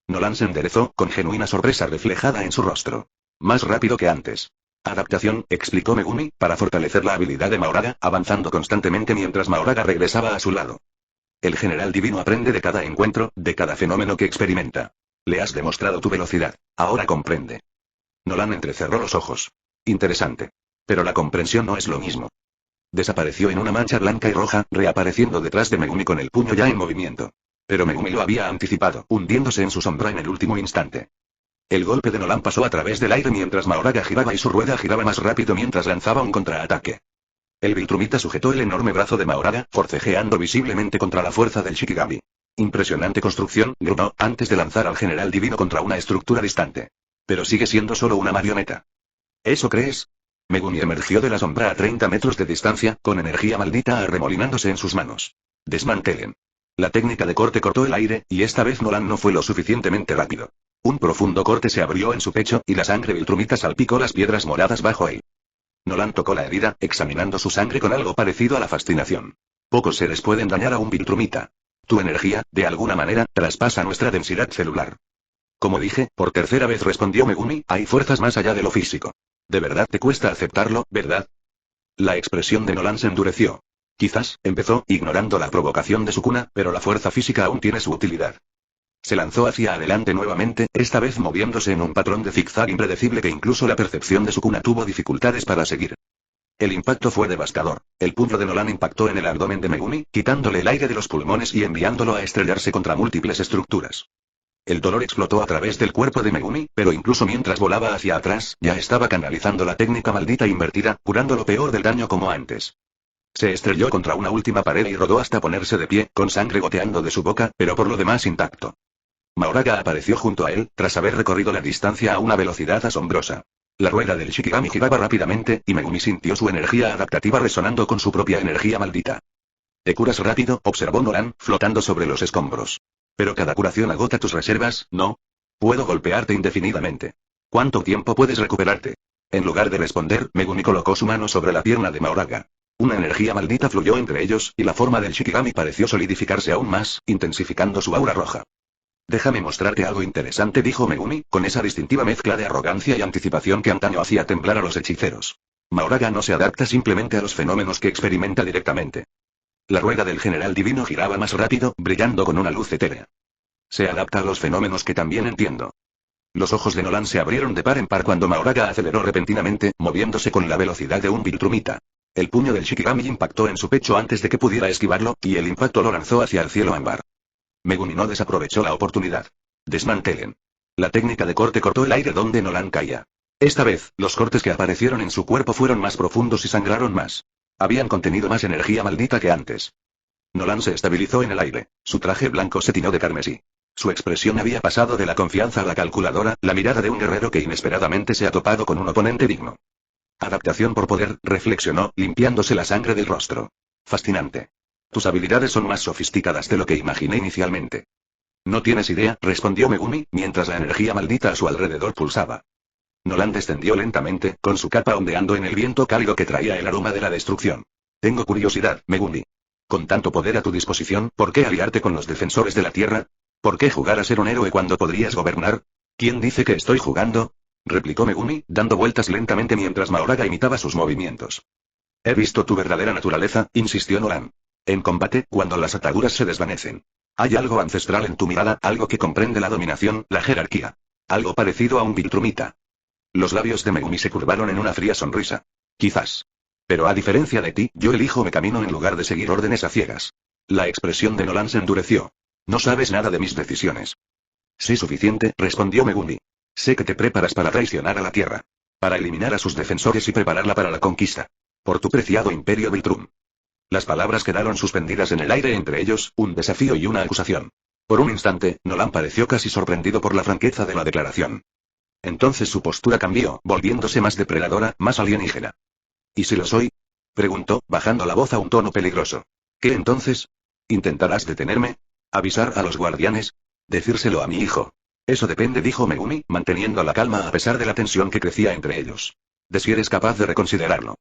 Nolan se enderezó, con genuina sorpresa reflejada en su rostro. Más rápido que antes. Adaptación, explicó Megumi, para fortalecer la habilidad de Mahoraga, avanzando constantemente mientras Mahoraga regresaba a su lado. El general divino aprende de cada encuentro, de cada fenómeno que experimenta. Le has demostrado tu velocidad. Ahora comprende. Nolan entrecerró los ojos. Interesante. Pero la comprensión no es lo mismo. Desapareció en una mancha blanca y roja, reapareciendo detrás de Megumi con el puño ya en movimiento. Pero Megumi lo había anticipado, hundiéndose en su sombra en el último instante. El golpe de Nolan pasó a través del aire mientras Mahoraga giraba y su rueda giraba más rápido mientras lanzaba un contraataque. El Viltrumita sujetó el enorme brazo de Mahoraga, forcejeando visiblemente contra la fuerza del Shikigami. Impresionante construcción, gruñó, antes de lanzar al general divino contra una estructura distante. Pero sigue siendo solo una marioneta. ¿Eso crees? Megumi emergió de la sombra a 30 metros de distancia, con energía maldita arremolinándose en sus manos. Desmantelen. La técnica de corte cortó el aire, y esta vez Nolan no fue lo suficientemente rápido. Un profundo corte se abrió en su pecho, y la sangre Viltrumita salpicó las piedras moradas bajo él. Nolan tocó la herida, examinando su sangre con algo parecido a la fascinación. Pocos seres pueden dañar a un Viltrumita. Tu energía, de alguna manera, traspasa nuestra densidad celular. Como dije, por tercera vez respondió Megumi, hay fuerzas más allá de lo físico. ¿De verdad te cuesta aceptarlo, verdad? La expresión de Nolan se endureció. Quizás, empezó, ignorando la provocación de Sukuna, pero la fuerza física aún tiene su utilidad. Se lanzó hacia adelante nuevamente, esta vez moviéndose en un patrón de zigzag impredecible que incluso la percepción de Sukuna tuvo dificultades para seguir. El impacto fue devastador. El puño de Nolan impactó en el abdomen de Megumi, quitándole el aire de los pulmones y enviándolo a estrellarse contra múltiples estructuras. El dolor explotó a través del cuerpo de Megumi, pero incluso mientras volaba hacia atrás, ya estaba canalizando la técnica maldita invertida, curando lo peor del daño como antes. Se estrelló contra una última pared y rodó hasta ponerse de pie, con sangre goteando de su boca, pero por lo demás intacto. Mahoraga apareció junto a él, tras haber recorrido la distancia a una velocidad asombrosa. La rueda del Shikigami giraba rápidamente, y Megumi sintió su energía adaptativa resonando con su propia energía maldita. ¿Te curas rápido?, observó Nolan, flotando sobre los escombros. Pero cada curación agota tus reservas, ¿no? Puedo golpearte indefinidamente. ¿Cuánto tiempo puedes recuperarte? En lugar de responder, Megumi colocó su mano sobre la pierna de Mahoraga. Una energía maldita fluyó entre ellos, y la forma del Shikigami pareció solidificarse aún más, intensificando su aura roja. Déjame mostrarte algo interesante, dijo Megumi, con esa distintiva mezcla de arrogancia y anticipación que antaño hacía temblar a los hechiceros. Mahoraga no se adapta simplemente a los fenómenos que experimenta directamente. La rueda del general divino giraba más rápido, brillando con una luz etérea. Se adapta a los fenómenos que también entiendo. Los ojos de Nolan se abrieron de par en par cuando Mahoraga aceleró repentinamente, moviéndose con la velocidad de un Viltrumita. El puño del Shikigami impactó en su pecho antes de que pudiera esquivarlo, y el impacto lo lanzó hacia el cielo ámbar. Megumi no desaprovechó la oportunidad. Desmantelen. La técnica de corte cortó el aire donde Nolan caía. Esta vez, los cortes que aparecieron en su cuerpo fueron más profundos y sangraron más. Habían contenido más energía maldita que antes. Nolan se estabilizó en el aire. Su traje blanco se tiñó de carmesí. Su expresión había pasado de la confianza a la calculadora, la mirada de un guerrero que inesperadamente se ha topado con un oponente digno. Adaptación por poder, reflexionó, limpiándose la sangre del rostro. Fascinante. Tus habilidades son más sofisticadas de lo que imaginé inicialmente. No tienes idea, respondió Megumi, mientras la energía maldita a su alrededor pulsaba. Nolan descendió lentamente, con su capa ondeando en el viento cálido que traía el aroma de la destrucción. Tengo curiosidad, Megumi. Con tanto poder a tu disposición, ¿por qué aliarte con los defensores de la Tierra? ¿Por qué jugar a ser un héroe cuando podrías gobernar? ¿Quién dice que estoy jugando?, replicó Megumi, dando vueltas lentamente mientras Mahoraga imitaba sus movimientos. He visto tu verdadera naturaleza, insistió Nolan. En combate, cuando las ataduras se desvanecen. Hay algo ancestral en tu mirada, algo que comprende la dominación, la jerarquía. Algo parecido a un Viltrumita. Los labios de Megumi se curvaron en una fría sonrisa. Quizás. Pero a diferencia de ti, yo elijo mi camino en lugar de seguir órdenes a ciegas. La expresión de Nolan se endureció. No sabes nada de mis decisiones. Sí, suficiente, respondió Megumi. Sé que te preparas para traicionar a la Tierra. Para eliminar a sus defensores y prepararla para la conquista. Por tu preciado imperio Viltrum. Las palabras quedaron suspendidas en el aire entre ellos, un desafío y una acusación. Por un instante, Nolan pareció casi sorprendido por la franqueza de la declaración. Entonces su postura cambió, volviéndose más depredadora, más alienígena. ¿Y si lo soy?, preguntó, bajando la voz a un tono peligroso. ¿Qué entonces? ¿Intentarás detenerme? ¿Avisar a los guardianes? ¿Decírselo a mi hijo? Eso depende, dijo Megumi, manteniendo la calma a pesar de la tensión que crecía entre ellos. De si eres capaz de reconsiderarlo.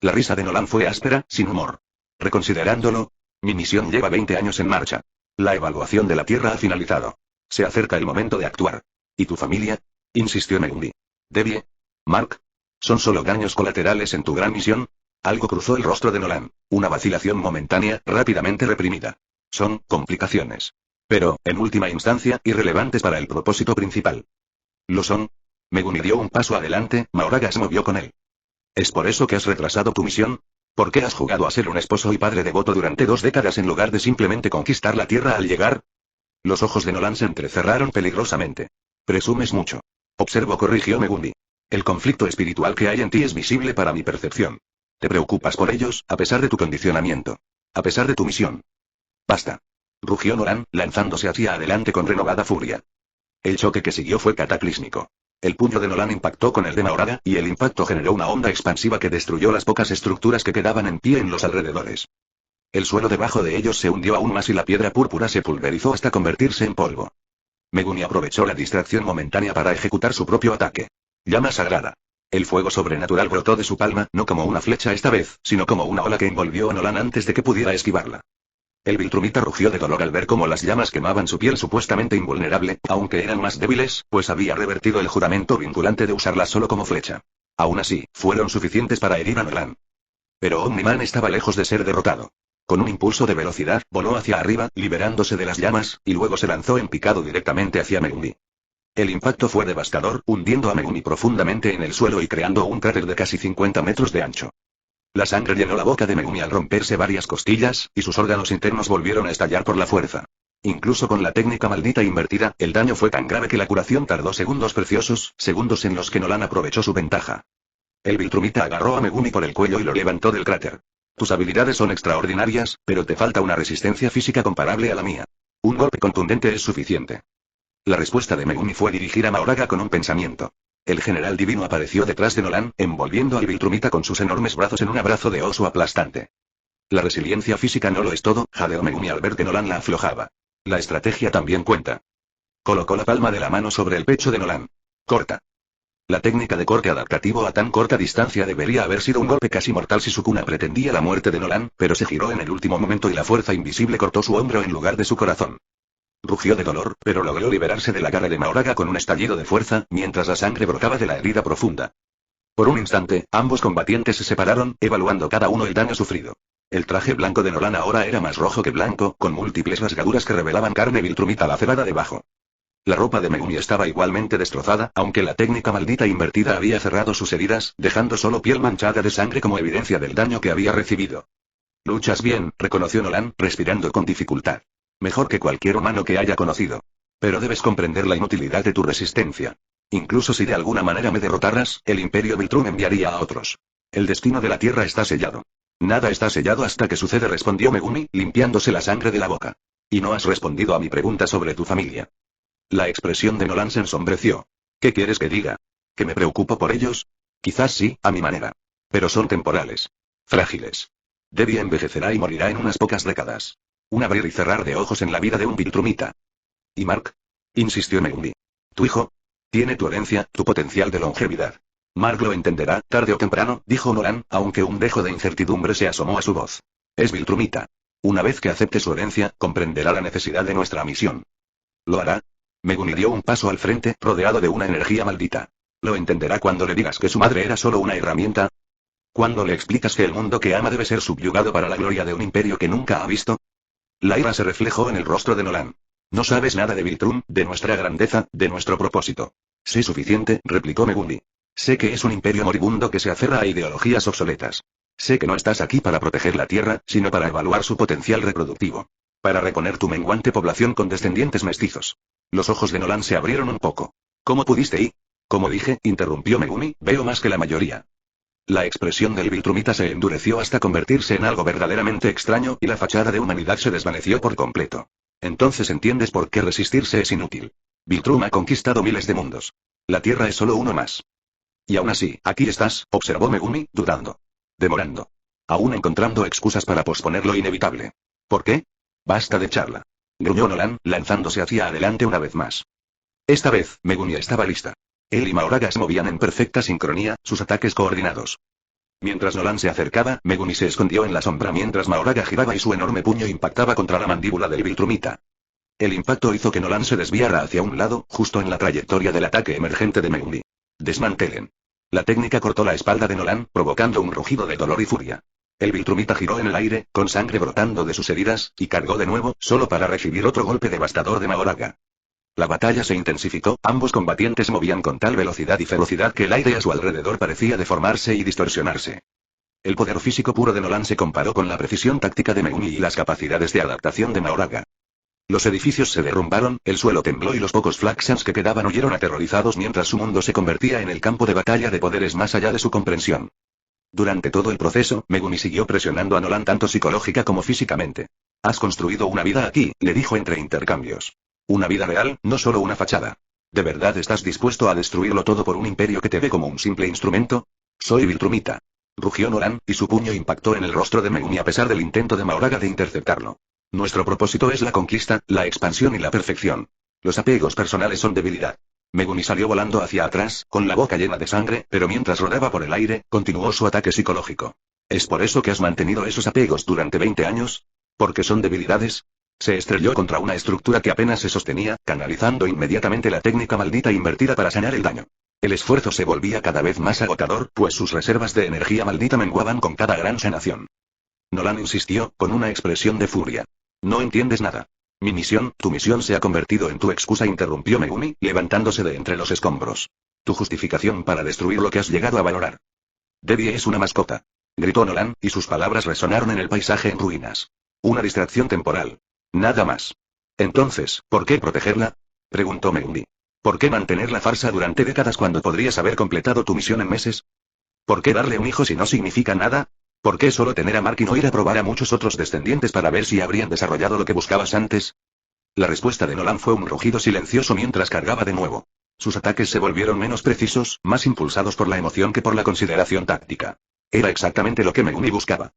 La risa de Nolan fue áspera, sin humor. ¿Reconsiderándolo? Mi misión lleva 20 años en marcha. La evaluación de la Tierra ha finalizado. Se acerca el momento de actuar. ¿Y tu familia?, insistió Megumi. ¿Debbie? ¿Mark? ¿Son solo daños colaterales en tu gran misión? Algo cruzó el rostro de Nolan. Una vacilación momentánea, rápidamente reprimida. Son complicaciones. Pero, en última instancia, irrelevantes para el propósito principal. ¿Lo son? Megumi dio un paso adelante, Mahoraga se movió con él. ¿Es por eso que has retrasado tu misión? ¿Por qué has jugado a ser un esposo y padre devoto durante 2 décadas en lugar de simplemente conquistar la Tierra al llegar? Los ojos de Nolan se entrecerraron peligrosamente. Presumes mucho. Observo, corrigió Megumi. El conflicto espiritual que hay en ti es visible para mi percepción. Te preocupas por ellos, a pesar de tu condicionamiento. A pesar de tu misión. Basta. Rugió Nolan, lanzándose hacia adelante con renovada furia. El choque que siguió fue cataclísmico. El puño de Nolan impactó con el de Mahoraga, y el impacto generó una onda expansiva que destruyó las pocas estructuras que quedaban en pie en los alrededores. El suelo debajo de ellos se hundió aún más y la piedra púrpura se pulverizó hasta convertirse en polvo. Megumi aprovechó la distracción momentánea para ejecutar su propio ataque. Llama sagrada. El fuego sobrenatural brotó de su palma, no como una flecha esta vez, sino como una ola que envolvió a Nolan antes de que pudiera esquivarla. El Viltrumita rugió de dolor al ver cómo las llamas quemaban su piel supuestamente invulnerable, aunque eran más débiles, pues había revertido el juramento vinculante de usarla solo como flecha. Aún así, fueron suficientes para herir a Nolan. Pero Omniman estaba lejos de ser derrotado. Con un impulso de velocidad, voló hacia arriba, liberándose de las llamas, y luego se lanzó en picado directamente hacia Megumi. El impacto fue devastador, hundiendo a Megumi profundamente en el suelo y creando un cráter de casi 50 metros de ancho. La sangre llenó la boca de Megumi al romperse varias costillas, y sus órganos internos volvieron a estallar por la fuerza. Incluso con la técnica maldita invertida, el daño fue tan grave que la curación tardó segundos preciosos, segundos en los que Nolan aprovechó su ventaja. El Viltrumita agarró a Megumi por el cuello y lo levantó del cráter. Tus habilidades son extraordinarias, pero te falta una resistencia física comparable a la mía. Un golpe contundente es suficiente. La respuesta de Megumi fue dirigir a Mahoraga con un pensamiento. El general divino apareció detrás de Nolan, envolviendo al Viltrumita con sus enormes brazos en un abrazo de oso aplastante. La resiliencia física no lo es todo, jadeó Megumi al ver que Nolan la aflojaba. La estrategia también cuenta. Colocó la palma de la mano sobre el pecho de Nolan. Corta. La técnica de corte adaptativo a tan corta distancia debería haber sido un golpe casi mortal si Sukuna pretendía la muerte de Nolan, pero se giró en el último momento y la fuerza invisible cortó su hombro en lugar de su corazón. Rugió de dolor, pero logró liberarse de la garra de Mahoraga con un estallido de fuerza, mientras la sangre brotaba de la herida profunda. Por un instante, ambos combatientes se separaron, evaluando cada uno el daño sufrido. El traje blanco de Nolan ahora era más rojo que blanco, con múltiples rasgaduras que revelaban carne Viltrumita lacerada debajo. La ropa de Megumi estaba igualmente destrozada, aunque la técnica maldita invertida había cerrado sus heridas, dejando solo piel manchada de sangre como evidencia del daño que había recibido. Luchas bien, reconoció Nolan, respirando con dificultad. Mejor que cualquier humano que haya conocido. Pero debes comprender la inutilidad de tu resistencia. Incluso si de alguna manera me derrotaras, el Imperio Viltrum enviaría a otros. El destino de la Tierra está sellado. Nada está sellado hasta que sucede, respondió Megumi, limpiándose la sangre de la boca. Y no has respondido a mi pregunta sobre tu familia. La expresión de Nolan se ensombreció. ¿Qué quieres que diga? ¿Que me preocupo por ellos? Quizás sí, a mi manera. Pero son temporales. Frágiles. Debbie envejecerá y morirá en unas pocas décadas. Un abrir y cerrar de ojos en la vida de un Viltrumita. ¿Y Mark? Insistió Megumi. ¿Tu hijo? Tiene tu herencia, tu potencial de longevidad. Mark lo entenderá, tarde o temprano, dijo Nolan, aunque un dejo de incertidumbre se asomó a su voz. Es Viltrumita. Una vez que acepte su herencia, comprenderá la necesidad de nuestra misión. ¿Lo hará? Megumi dio un paso al frente, rodeado de una energía maldita. ¿Lo entenderá cuando le digas que su madre era solo una herramienta? ¿Cuándo le explicas que el mundo que ama debe ser subyugado para la gloria de un imperio que nunca ha visto? La ira se reflejó en el rostro de Nolan. No sabes nada de Viltrum, de nuestra grandeza, de nuestro propósito. Sé suficiente, replicó Megumi. Sé que es un imperio moribundo que se aferra a ideologías obsoletas. Sé que no estás aquí para proteger la Tierra, sino para evaluar su potencial reproductivo. Para reponer tu menguante población con descendientes mestizos. Los ojos de Nolan se abrieron un poco. ¿Cómo pudiste ir? Como dije, interrumpió Megumi, veo más que la mayoría. La expresión del Viltrumita se endureció hasta convertirse en algo verdaderamente extraño, y la fachada de humanidad se desvaneció por completo. Entonces entiendes por qué resistirse es inútil. Viltrum ha conquistado miles de mundos. La Tierra es solo uno más. Y aún así, aquí estás, observó Megumi, dudando. Demorando. Aún encontrando excusas para posponer lo inevitable. ¿Por qué? Basta de charla. Gruñó Nolan, lanzándose hacia adelante una vez más. Esta vez, Megumi estaba lista. Él y Mahoraga se movían en perfecta sincronía, sus ataques coordinados. Mientras Nolan se acercaba, Megumi se escondió en la sombra mientras Mahoraga giraba y su enorme puño impactaba contra la mandíbula del Viltrumita. El impacto hizo que Nolan se desviara hacia un lado, justo en la trayectoria del ataque emergente de Megumi. Desmantelen. La técnica cortó la espalda de Nolan, provocando un rugido de dolor y furia. El Viltrumita giró en el aire, con sangre brotando de sus heridas, y cargó de nuevo, solo para recibir otro golpe devastador de Mahoraga. La batalla se intensificó, ambos combatientes movían con tal velocidad y ferocidad que el aire a su alrededor parecía deformarse y distorsionarse. El poder físico puro de Nolan se comparó con la precisión táctica de Megumi y las capacidades de adaptación de Mahoraga. Los edificios se derrumbaron, el suelo tembló y los pocos Flaxans que quedaban huyeron aterrorizados mientras su mundo se convertía en el campo de batalla de poderes más allá de su comprensión. Durante todo el proceso, Megumi siguió presionando a Nolan tanto psicológica como físicamente. Has construido una vida aquí, le dijo entre intercambios. Una vida real, no solo una fachada. ¿De verdad estás dispuesto a destruirlo todo por un imperio que te ve como un simple instrumento? Soy Viltrumita. Rugió Nolan, y su puño impactó en el rostro de Megumi a pesar del intento de Mahoraga de interceptarlo. Nuestro propósito es la conquista, la expansión y la perfección. Los apegos personales son debilidad. Megumi salió volando hacia atrás, con la boca llena de sangre, pero mientras rodaba por el aire, continuó su ataque psicológico. ¿Es por eso que has mantenido esos apegos durante 20 años? ¿Porque son debilidades? Se estrelló contra una estructura que apenas se sostenía, canalizando inmediatamente la técnica maldita invertida para sanar el daño. El esfuerzo se volvía cada vez más agotador, pues sus reservas de energía maldita menguaban con cada gran sanación. Nolan insistió, con una expresión de furia. No entiendes nada. Tu misión se ha convertido en tu excusa, interrumpió Megumi, levantándose de entre los escombros. Tu justificación para destruir lo que has llegado a valorar. Debbie es una mascota. Gritó Nolan, y sus palabras resonaron en el paisaje en ruinas. Una distracción temporal. Nada más. Entonces, ¿por qué protegerla? Preguntó Megumi. ¿Por qué mantener la farsa durante décadas cuando podrías haber completado tu misión en meses? ¿Por qué darle un hijo si no significa nada? ¿Por qué solo tener a Mark y no ir a probar a muchos otros descendientes para ver si habrían desarrollado lo que buscabas antes? La respuesta de Nolan fue un rugido silencioso mientras cargaba de nuevo. Sus ataques se volvieron menos precisos, más impulsados por la emoción que por la consideración táctica. Era exactamente lo que Megumi buscaba.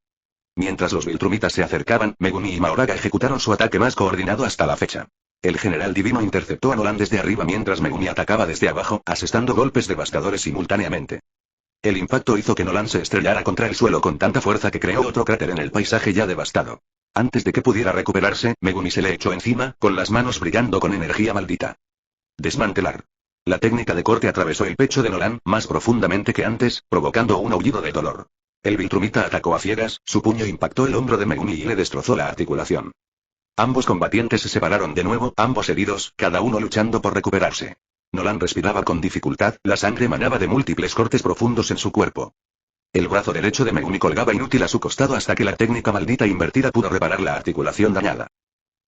Mientras los Viltrumitas se acercaban, Megumi y Mahoraga ejecutaron su ataque más coordinado hasta la fecha. El general divino interceptó a Nolan desde arriba mientras Megumi atacaba desde abajo, asestando golpes devastadores simultáneamente. El impacto hizo que Nolan se estrellara contra el suelo con tanta fuerza que creó otro cráter en el paisaje ya devastado. Antes de que pudiera recuperarse, Megumi se le echó encima, con las manos brillando con energía maldita. Desmantelar. La técnica de corte atravesó el pecho de Nolan, más profundamente que antes, provocando un aullido de dolor. El Viltrumita atacó a ciegas, su puño impactó el hombro de Megumi y le destrozó la articulación. Ambos combatientes se separaron de nuevo, ambos heridos, cada uno luchando por recuperarse. Nolan respiraba con dificultad, la sangre manaba de múltiples cortes profundos en su cuerpo. El brazo derecho de Megumi colgaba inútil a su costado hasta que la técnica maldita invertida pudo reparar la articulación dañada.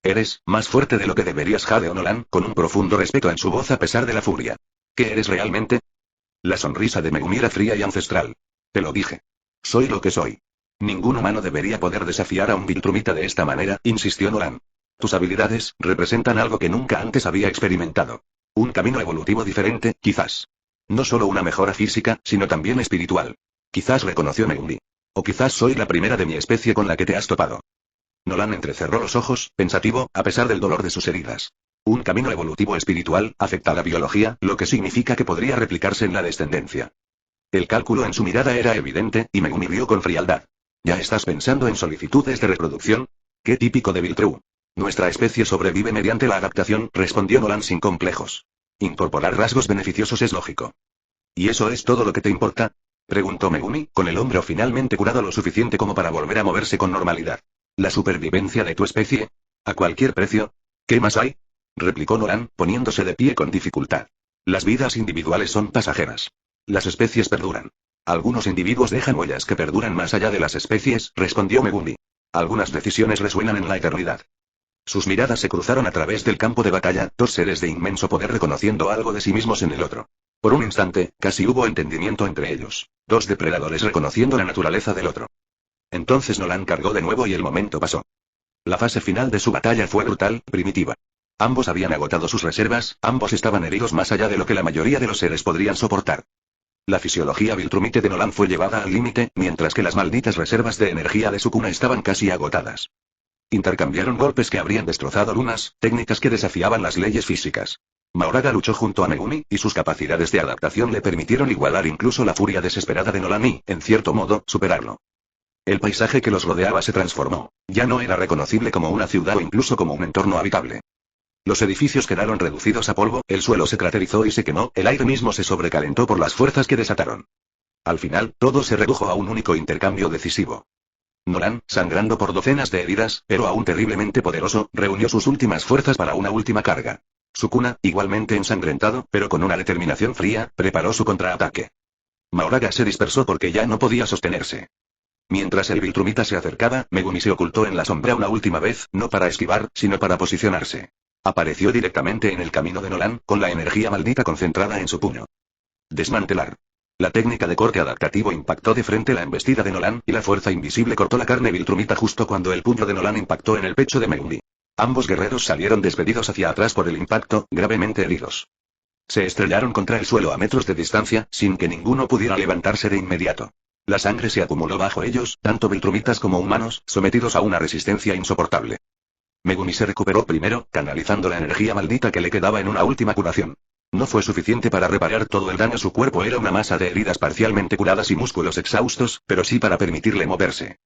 Eres más fuerte de lo que deberías, jadeó Nolan, con un profundo respeto en su voz a pesar de la furia. ¿Qué eres realmente? La sonrisa de Megumi era fría y ancestral. Te lo dije. Soy lo que soy. Ningún humano debería poder desafiar a un Viltrumita de esta manera, insistió Nolan. Tus habilidades representan algo que nunca antes había experimentado. Un camino evolutivo diferente, quizás. No solo una mejora física, sino también espiritual. Quizás, reconoció Megumi. O quizás soy la primera de mi especie con la que te has topado. Nolan entrecerró los ojos, pensativo, a pesar del dolor de sus heridas. Un camino evolutivo espiritual, afecta a la biología, lo que significa que podría replicarse en la descendencia. El cálculo en su mirada era evidente, y Megumi rió con frialdad. ¿Ya estás pensando en solicitudes de reproducción? ¡Qué típico de Viltru! Nuestra especie sobrevive mediante la adaptación, respondió Nolan sin complejos. Incorporar rasgos beneficiosos es lógico. ¿Y eso es todo lo que te importa? Preguntó Megumi, con el hombro finalmente curado lo suficiente como para volver a moverse con normalidad. ¿La supervivencia de tu especie? ¿A cualquier precio? ¿Qué más hay? Replicó Nolan, poniéndose de pie con dificultad. Las vidas individuales son pasajeras. Las especies perduran. Algunos individuos dejan huellas que perduran más allá de las especies, respondió Megumi. Algunas decisiones resuenan en la eternidad. Sus miradas se cruzaron a través del campo de batalla, dos seres de inmenso poder reconociendo algo de sí mismos en el otro. Por un instante, casi hubo entendimiento entre ellos. Dos depredadores reconociendo la naturaleza del otro. Entonces Nolan cargó de nuevo y el momento pasó. La fase final de su batalla fue brutal, primitiva. Ambos habían agotado sus reservas, ambos estaban heridos más allá de lo que la mayoría de los seres podrían soportar. La fisiología Viltrumite de Nolan fue llevada al límite, mientras que las malditas reservas de energía de Sukuna estaban casi agotadas. Intercambiaron golpes que habrían destrozado lunas, técnicas que desafiaban las leyes físicas. Mahoraga luchó junto a Megumi, y sus capacidades de adaptación le permitieron igualar incluso la furia desesperada de Nolan y, en cierto modo, superarlo. El paisaje que los rodeaba se transformó. Ya no era reconocible como una ciudad o incluso como un entorno habitable. Los edificios quedaron reducidos a polvo, el suelo se craterizó y se quemó, el aire mismo se sobrecalentó por las fuerzas que desataron. Al final, todo se redujo a un único intercambio decisivo. Nolan, sangrando por docenas de heridas, pero aún terriblemente poderoso, reunió sus últimas fuerzas para una última carga. Sukuna, igualmente ensangrentado, pero con una determinación fría, preparó su contraataque. Mahoraga se dispersó porque ya no podía sostenerse. Mientras el Viltrumita se acercaba, Megumi se ocultó en la sombra una última vez, no para esquivar, sino para posicionarse. Apareció directamente en el camino de Nolan, con la energía maldita concentrada en su puño. Desmantelar. La técnica de corte adaptativo impactó de frente la embestida de Nolan, y la fuerza invisible cortó la carne Viltrumita justo cuando el puño de Nolan impactó en el pecho de Megumi. Ambos guerreros salieron despedidos hacia atrás por el impacto, gravemente heridos. Se estrellaron contra el suelo a metros de distancia, sin que ninguno pudiera levantarse de inmediato. La sangre se acumuló bajo ellos, tanto Viltrumitas como humanos, sometidos a una resistencia insoportable. Megumi se recuperó primero, canalizando la energía maldita que le quedaba en una última curación. No fue suficiente para reparar todo el daño, su cuerpo era una masa de heridas parcialmente curadas y músculos exhaustos, pero sí para permitirle moverse.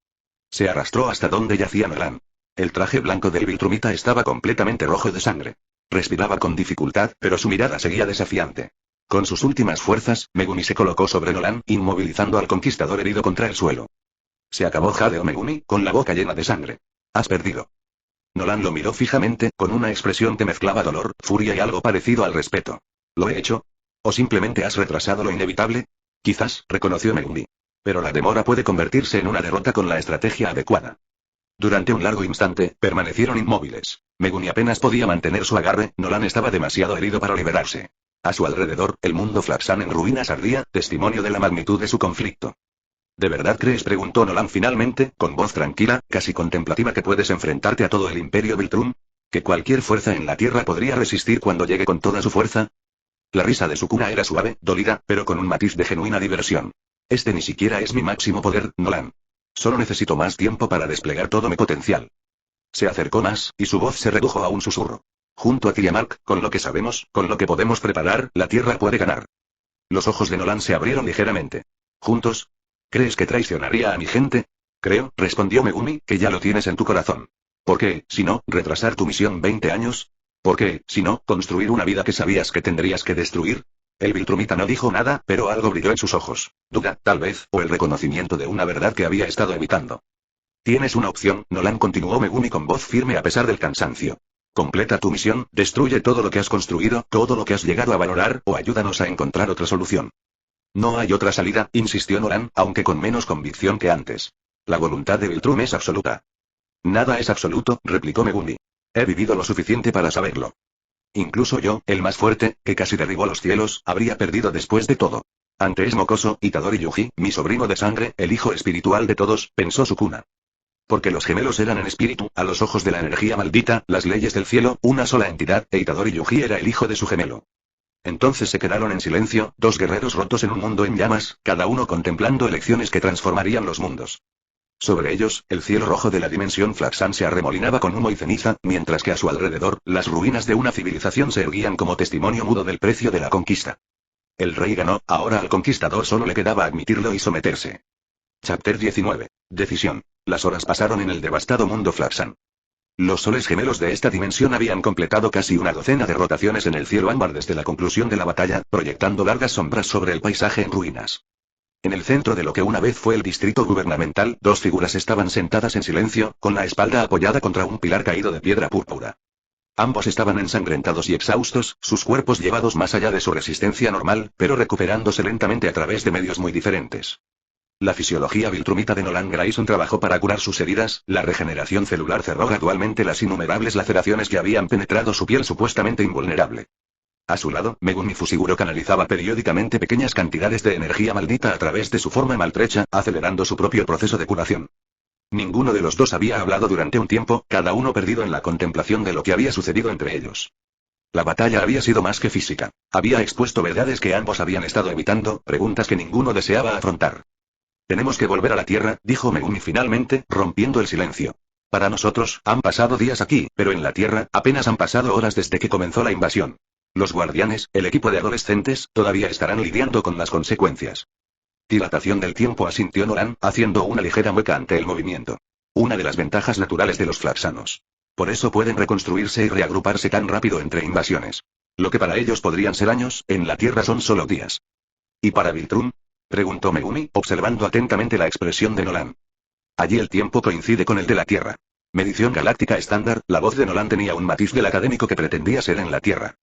Se arrastró hasta donde yacía Nolan. El traje blanco del Viltrumita estaba completamente rojo de sangre. Respiraba con dificultad, pero su mirada seguía desafiante. Con sus últimas fuerzas, Megumi se colocó sobre Nolan, inmovilizando al conquistador herido contra el suelo. Se acabó, jadeó Megumi, con la boca llena de sangre. Has perdido. Nolan lo miró fijamente, con una expresión que mezclaba dolor, furia y algo parecido al respeto. ¿Lo he hecho? ¿O simplemente has retrasado lo inevitable? Quizás, reconoció Megumi. Pero la demora puede convertirse en una derrota con la estrategia adecuada. Durante un largo instante, permanecieron inmóviles. Megumi apenas podía mantener su agarre, Nolan estaba demasiado herido para liberarse. A su alrededor, el mundo Flaxan en ruinas ardía, testimonio de la magnitud de su conflicto. ¿De verdad crees?, preguntó Nolan finalmente, con voz tranquila, casi contemplativa, que puedes enfrentarte a todo el Imperio Viltrum? ¿Que cualquier fuerza en la Tierra podría resistir cuando llegue con toda su fuerza? La risa de Sukuna era suave, dolida, pero con un matiz de genuina diversión. Este ni siquiera es mi máximo poder, Nolan. Solo necesito más tiempo para desplegar todo mi potencial. Se acercó más, y su voz se redujo a un susurro. Junto a Tiamark, con lo que sabemos, con lo que podemos preparar, la Tierra puede ganar. Los ojos de Nolan se abrieron ligeramente. ¿Juntos? ¿Crees que traicionaría a mi gente? Creo, respondió Megumi, que ya lo tienes en tu corazón. ¿Por qué, si no, retrasar tu misión 20 años? ¿Por qué, si no, construir una vida que sabías que tendrías que destruir? El Viltrumita no dijo nada, pero algo brilló en sus ojos. Duda, tal vez, o el reconocimiento de una verdad que había estado evitando. Tienes una opción, Nolan, continuó Megumi con voz firme a pesar del cansancio. Completa tu misión, destruye todo lo que has construido, todo lo que has llegado a valorar, o ayúdanos a encontrar otra solución. No hay otra salida, insistió Nolan, aunque con menos convicción que antes. La voluntad de Viltrum es absoluta. Nada es absoluto, replicó Megumi. He vivido lo suficiente para saberlo. Incluso yo, el más fuerte, que casi derribó los cielos, habría perdido después de todo. Ante es mocoso, Itadori Yuji, mi sobrino de sangre, el hijo espiritual de todos, pensó Sukuna. Porque los gemelos eran en espíritu, a los ojos de la energía maldita, las leyes del cielo, una sola entidad, e Itadori Yuji era el hijo de su gemelo. Entonces se quedaron en silencio, dos guerreros rotos en un mundo en llamas, cada uno contemplando elecciones que transformarían los mundos. Sobre ellos, el cielo rojo de la dimensión Flaxan se arremolinaba con humo y ceniza, mientras que a su alrededor, las ruinas de una civilización se erguían como testimonio mudo del precio de la conquista. El rey ganó, ahora al conquistador solo le quedaba admitirlo y someterse. Chapter 19. Decisión. Las horas pasaron en el devastado mundo Flaxan. Los soles gemelos de esta dimensión habían completado casi una docena de rotaciones en el cielo ámbar desde la conclusión de la batalla, proyectando largas sombras sobre el paisaje en ruinas. En el centro de lo que una vez fue el distrito gubernamental, dos figuras estaban sentadas en silencio, con la espalda apoyada contra un pilar caído de piedra púrpura. Ambos estaban ensangrentados y exhaustos, sus cuerpos llevados más allá de su resistencia normal, pero recuperándose lentamente a través de medios muy diferentes. La fisiología Viltrumita de Nolan Grayson trabajó para curar sus heridas, la regeneración celular cerró gradualmente las innumerables laceraciones que habían penetrado su piel supuestamente invulnerable. A su lado, Megumi Fushiguro canalizaba periódicamente pequeñas cantidades de energía maldita a través de su forma maltrecha, acelerando su propio proceso de curación. Ninguno de los dos había hablado durante un tiempo, cada uno perdido en la contemplación de lo que había sucedido entre ellos. La batalla había sido más que física. Había expuesto verdades que ambos habían estado evitando, preguntas que ninguno deseaba afrontar. Tenemos que volver a la Tierra, dijo Megumi finalmente, rompiendo el silencio. Para nosotros, han pasado días aquí, pero en la Tierra, apenas han pasado horas desde que comenzó la invasión. Los guardianes, el equipo de adolescentes, todavía estarán lidiando con las consecuencias. Dilatación del tiempo, asintió Nolan, haciendo una ligera mueca ante el movimiento. Una de las ventajas naturales de los flaxanos. Por eso pueden reconstruirse y reagruparse tan rápido entre invasiones. Lo que para ellos podrían ser años, en la Tierra son solo días. ¿Y para Viltrum?, preguntó Megumi, observando atentamente la expresión de Nolan. Allí el tiempo coincide con el de la Tierra. Medición galáctica estándar, la voz de Nolan tenía un matiz del académico que pretendía ser en la Tierra.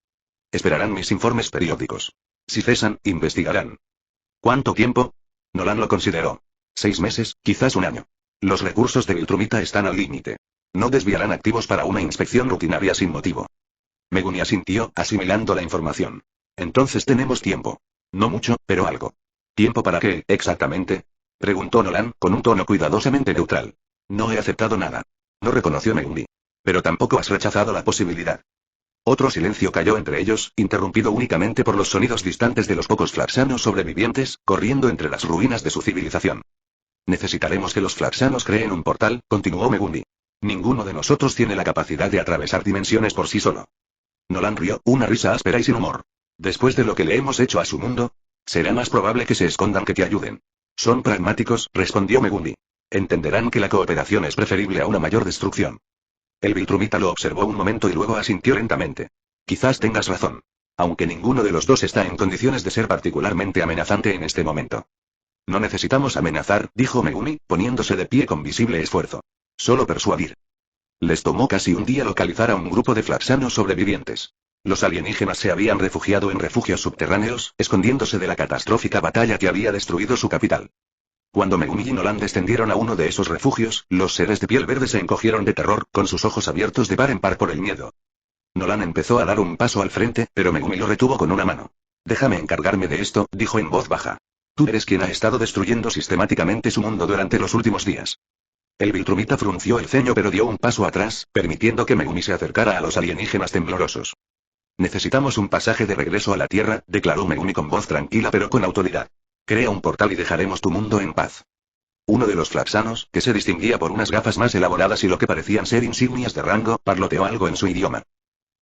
Esperarán mis informes periódicos. Si cesan, investigarán. ¿Cuánto tiempo? Nolan lo consideró. 6 meses, quizás un año. Los recursos de Viltrumita están al límite. No desviarán activos para una inspección rutinaria sin motivo. Megumi asintió, asimilando la información. Entonces tenemos tiempo. No mucho, pero algo. ¿Tiempo para qué, exactamente? Preguntó Nolan, con un tono cuidadosamente neutral. No he aceptado nada. No reconoció Megumi. Pero tampoco has rechazado la posibilidad. Otro silencio cayó entre ellos, interrumpido únicamente por los sonidos distantes de los pocos flaxanos sobrevivientes, corriendo entre las ruinas de su civilización. Necesitaremos que los flaxanos creen un portal, continuó Megumi. Ninguno de nosotros tiene la capacidad de atravesar dimensiones por sí solo. Nolan rió, una risa áspera y sin humor. Después de lo que le hemos hecho a su mundo, será más probable que se escondan que te ayuden. Son pragmáticos, respondió Megumi. Entenderán que la cooperación es preferible a una mayor destrucción. El Viltrumita lo observó un momento y luego asintió lentamente. Quizás tengas razón. Aunque ninguno de los dos está en condiciones de ser particularmente amenazante en este momento. No necesitamos amenazar, dijo Megumi, poniéndose de pie con visible esfuerzo. Solo persuadir. Les tomó casi un día localizar a un grupo de flaxanos sobrevivientes. Los alienígenas se habían refugiado en refugios subterráneos, escondiéndose de la catastrófica batalla que había destruido su capital. Cuando Megumi y Nolan descendieron a uno de esos refugios, los seres de piel verde se encogieron de terror, con sus ojos abiertos de par en par por el miedo. Nolan empezó a dar un paso al frente, pero Megumi lo retuvo con una mano. Déjame encargarme de esto, dijo en voz baja. Tú eres quien ha estado destruyendo sistemáticamente su mundo durante los últimos días. El Viltrumita frunció el ceño pero dio un paso atrás, permitiendo que Megumi se acercara a los alienígenas temblorosos. Necesitamos un pasaje de regreso a la Tierra, declaró Megumi con voz tranquila pero con autoridad. Crea un portal y dejaremos tu mundo en paz. Uno de los flaxanos, que se distinguía por unas gafas más elaboradas y lo que parecían ser insignias de rango, parloteó algo en su idioma.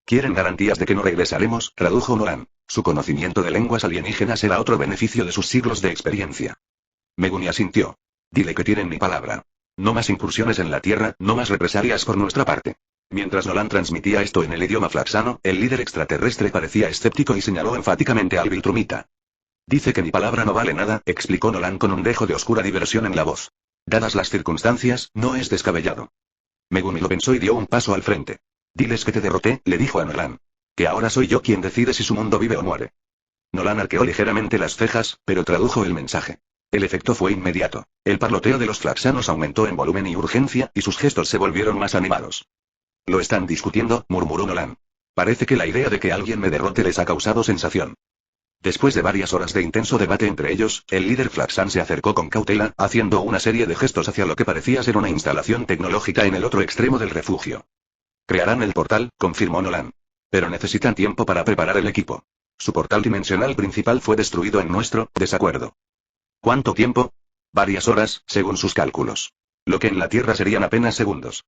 ¿Quieren garantías de que no regresaremos?, tradujo Nolan. Su conocimiento de lenguas alienígenas era otro beneficio de sus siglos de experiencia. Megumi asintió. Dile que tienen mi palabra. No más incursiones en la Tierra, no más represalias por nuestra parte. Mientras Nolan transmitía esto en el idioma flaxano, el líder extraterrestre parecía escéptico y señaló enfáticamente al Viltrumita. Dice que mi palabra no vale nada, explicó Nolan con un dejo de oscura diversión en la voz. Dadas las circunstancias, no es descabellado. Megumi lo pensó y dio un paso al frente. Diles que te derroté, le dijo a Nolan. Que ahora soy yo quien decide si su mundo vive o muere. Nolan arqueó ligeramente las cejas, pero tradujo el mensaje. El efecto fue inmediato. El parloteo de los flaxanos aumentó en volumen y urgencia, y sus gestos se volvieron más animados. Lo están discutiendo, murmuró Nolan. Parece que la idea de que alguien me derrote les ha causado sensación. Después de varias horas de intenso debate entre ellos, el líder flaxan se acercó con cautela, haciendo una serie de gestos hacia lo que parecía ser una instalación tecnológica en el otro extremo del refugio. Crearán el portal, confirmó Nolan. Pero necesitan tiempo para preparar el equipo. Su portal dimensional principal fue destruido en nuestro desacuerdo. ¿Cuánto tiempo? Varias horas, según sus cálculos. Lo que en la Tierra serían apenas segundos.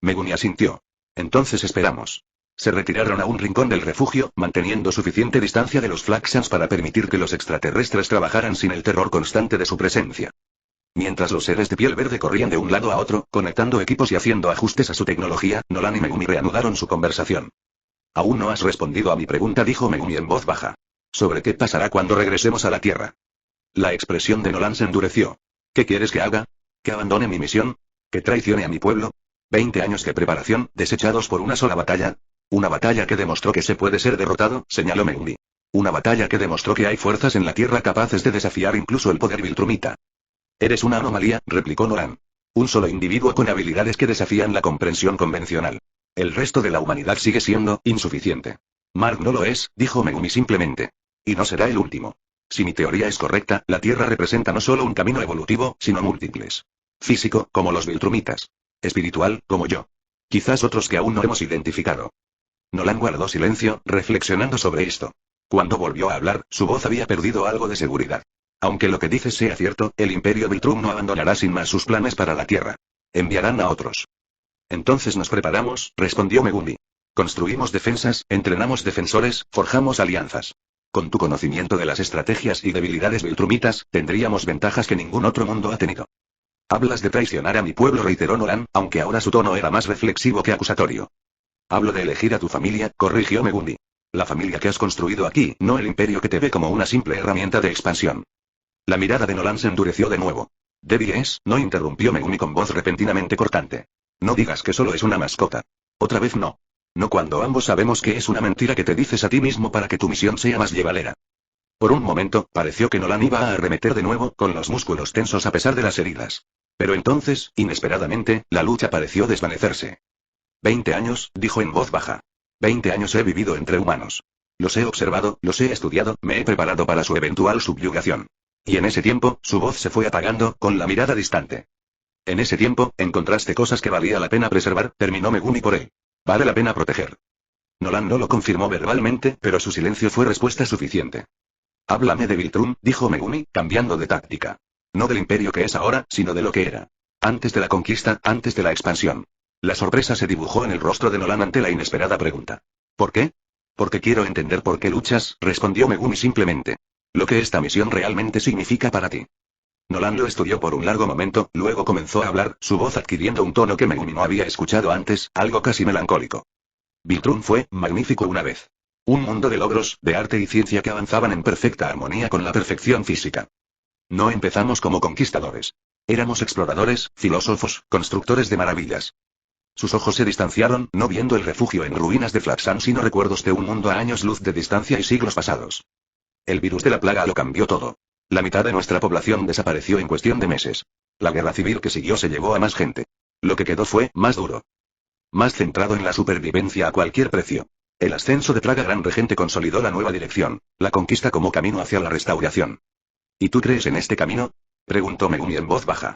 Megumi asintió. Entonces esperamos. Se retiraron a un rincón del refugio, manteniendo suficiente distancia de los Flaxans para permitir que los extraterrestres trabajaran sin el terror constante de su presencia. Mientras los seres de piel verde corrían de un lado a otro, conectando equipos y haciendo ajustes a su tecnología, Nolan y Megumi reanudaron su conversación. Aún no has respondido a mi pregunta, dijo Megumi en voz baja. ¿Sobre qué pasará cuando regresemos a la Tierra? La expresión de Nolan se endureció. ¿Qué quieres que haga? ¿Que abandone mi misión? ¿Que traicione a mi pueblo? 20 años de preparación, desechados por una sola batalla. Una batalla que demostró que se puede ser derrotado, señaló Megumi. Una batalla que demostró que hay fuerzas en la Tierra capaces de desafiar incluso el poder Viltrumita. Eres una anomalía, replicó Nolan. Un solo individuo con habilidades que desafían la comprensión convencional. El resto de la humanidad sigue siendo insuficiente. Mark no lo es, dijo Megumi simplemente. Y no será el último. Si mi teoría es correcta, la Tierra representa no solo un camino evolutivo, sino múltiples. Físico, como los Viltrumitas. Espiritual, como yo. Quizás otros que aún no hemos identificado. Nolan guardó silencio, reflexionando sobre esto. Cuando volvió a hablar, su voz había perdido algo de seguridad. Aunque lo que dices sea cierto, el Imperio Viltrum no abandonará sin más sus planes para la Tierra. Enviarán a otros. Entonces nos preparamos, respondió Megumi. Construimos defensas, entrenamos defensores, forjamos alianzas. Con tu conocimiento de las estrategias y debilidades viltrumitas, tendríamos ventajas que ningún otro mundo ha tenido. Hablas de traicionar a mi pueblo, reiteró Nolan, aunque ahora su tono era más reflexivo que acusatorio. Hablo de elegir a tu familia, corrigió Megumi. La familia que has construido aquí, no el imperio que te ve como una simple herramienta de expansión. La mirada de Nolan se endureció de nuevo. Debbie no interrumpió Megumi con voz repentinamente cortante. No digas que solo es una mascota. Otra vez no. No cuando ambos sabemos que es una mentira que te dices a ti mismo para que tu misión sea más llevadera. Por un momento, pareció que Nolan iba a arremeter de nuevo, con los músculos tensos a pesar de las heridas. Pero entonces, inesperadamente, la lucha pareció desvanecerse. 20 años, dijo en voz baja. 20 años he vivido entre humanos. Los he observado, los he estudiado, me he preparado para su eventual subyugación. Y en ese tiempo, su voz se fue apagando, con la mirada distante. En ese tiempo, encontraste cosas que valía la pena preservar, terminó Megumi por él. Vale la pena proteger. Nolan no lo confirmó verbalmente, pero su silencio fue respuesta suficiente. Háblame de Viltrum, dijo Megumi, cambiando de táctica. No del imperio que es ahora, sino de lo que era. Antes de la conquista, antes de la expansión. La sorpresa se dibujó en el rostro de Nolan ante la inesperada pregunta. ¿Por qué? Porque quiero entender por qué luchas, respondió Megumi simplemente. Lo que esta misión realmente significa para ti. Nolan lo estudió por un largo momento, luego comenzó a hablar, su voz adquiriendo un tono que Megumi no había escuchado antes, algo casi melancólico. Viltrum fue magnífico una vez. Un mundo de logros, de arte y ciencia que avanzaban en perfecta armonía con la perfección física. No empezamos como conquistadores. Éramos exploradores, filósofos, constructores de maravillas. Sus ojos se distanciaron, no viendo el refugio en ruinas de Flaxan sino recuerdos de un mundo a años luz de distancia y siglos pasados. El virus de la plaga lo cambió todo. La mitad de nuestra población desapareció en cuestión de meses. La guerra civil que siguió se llevó a más gente. Lo que quedó fue más duro. Más centrado en la supervivencia a cualquier precio. El ascenso de Plaga Gran Regente consolidó la nueva dirección, la conquista como camino hacia la restauración. ¿Y tú crees en este camino? Preguntó Megumi en voz baja.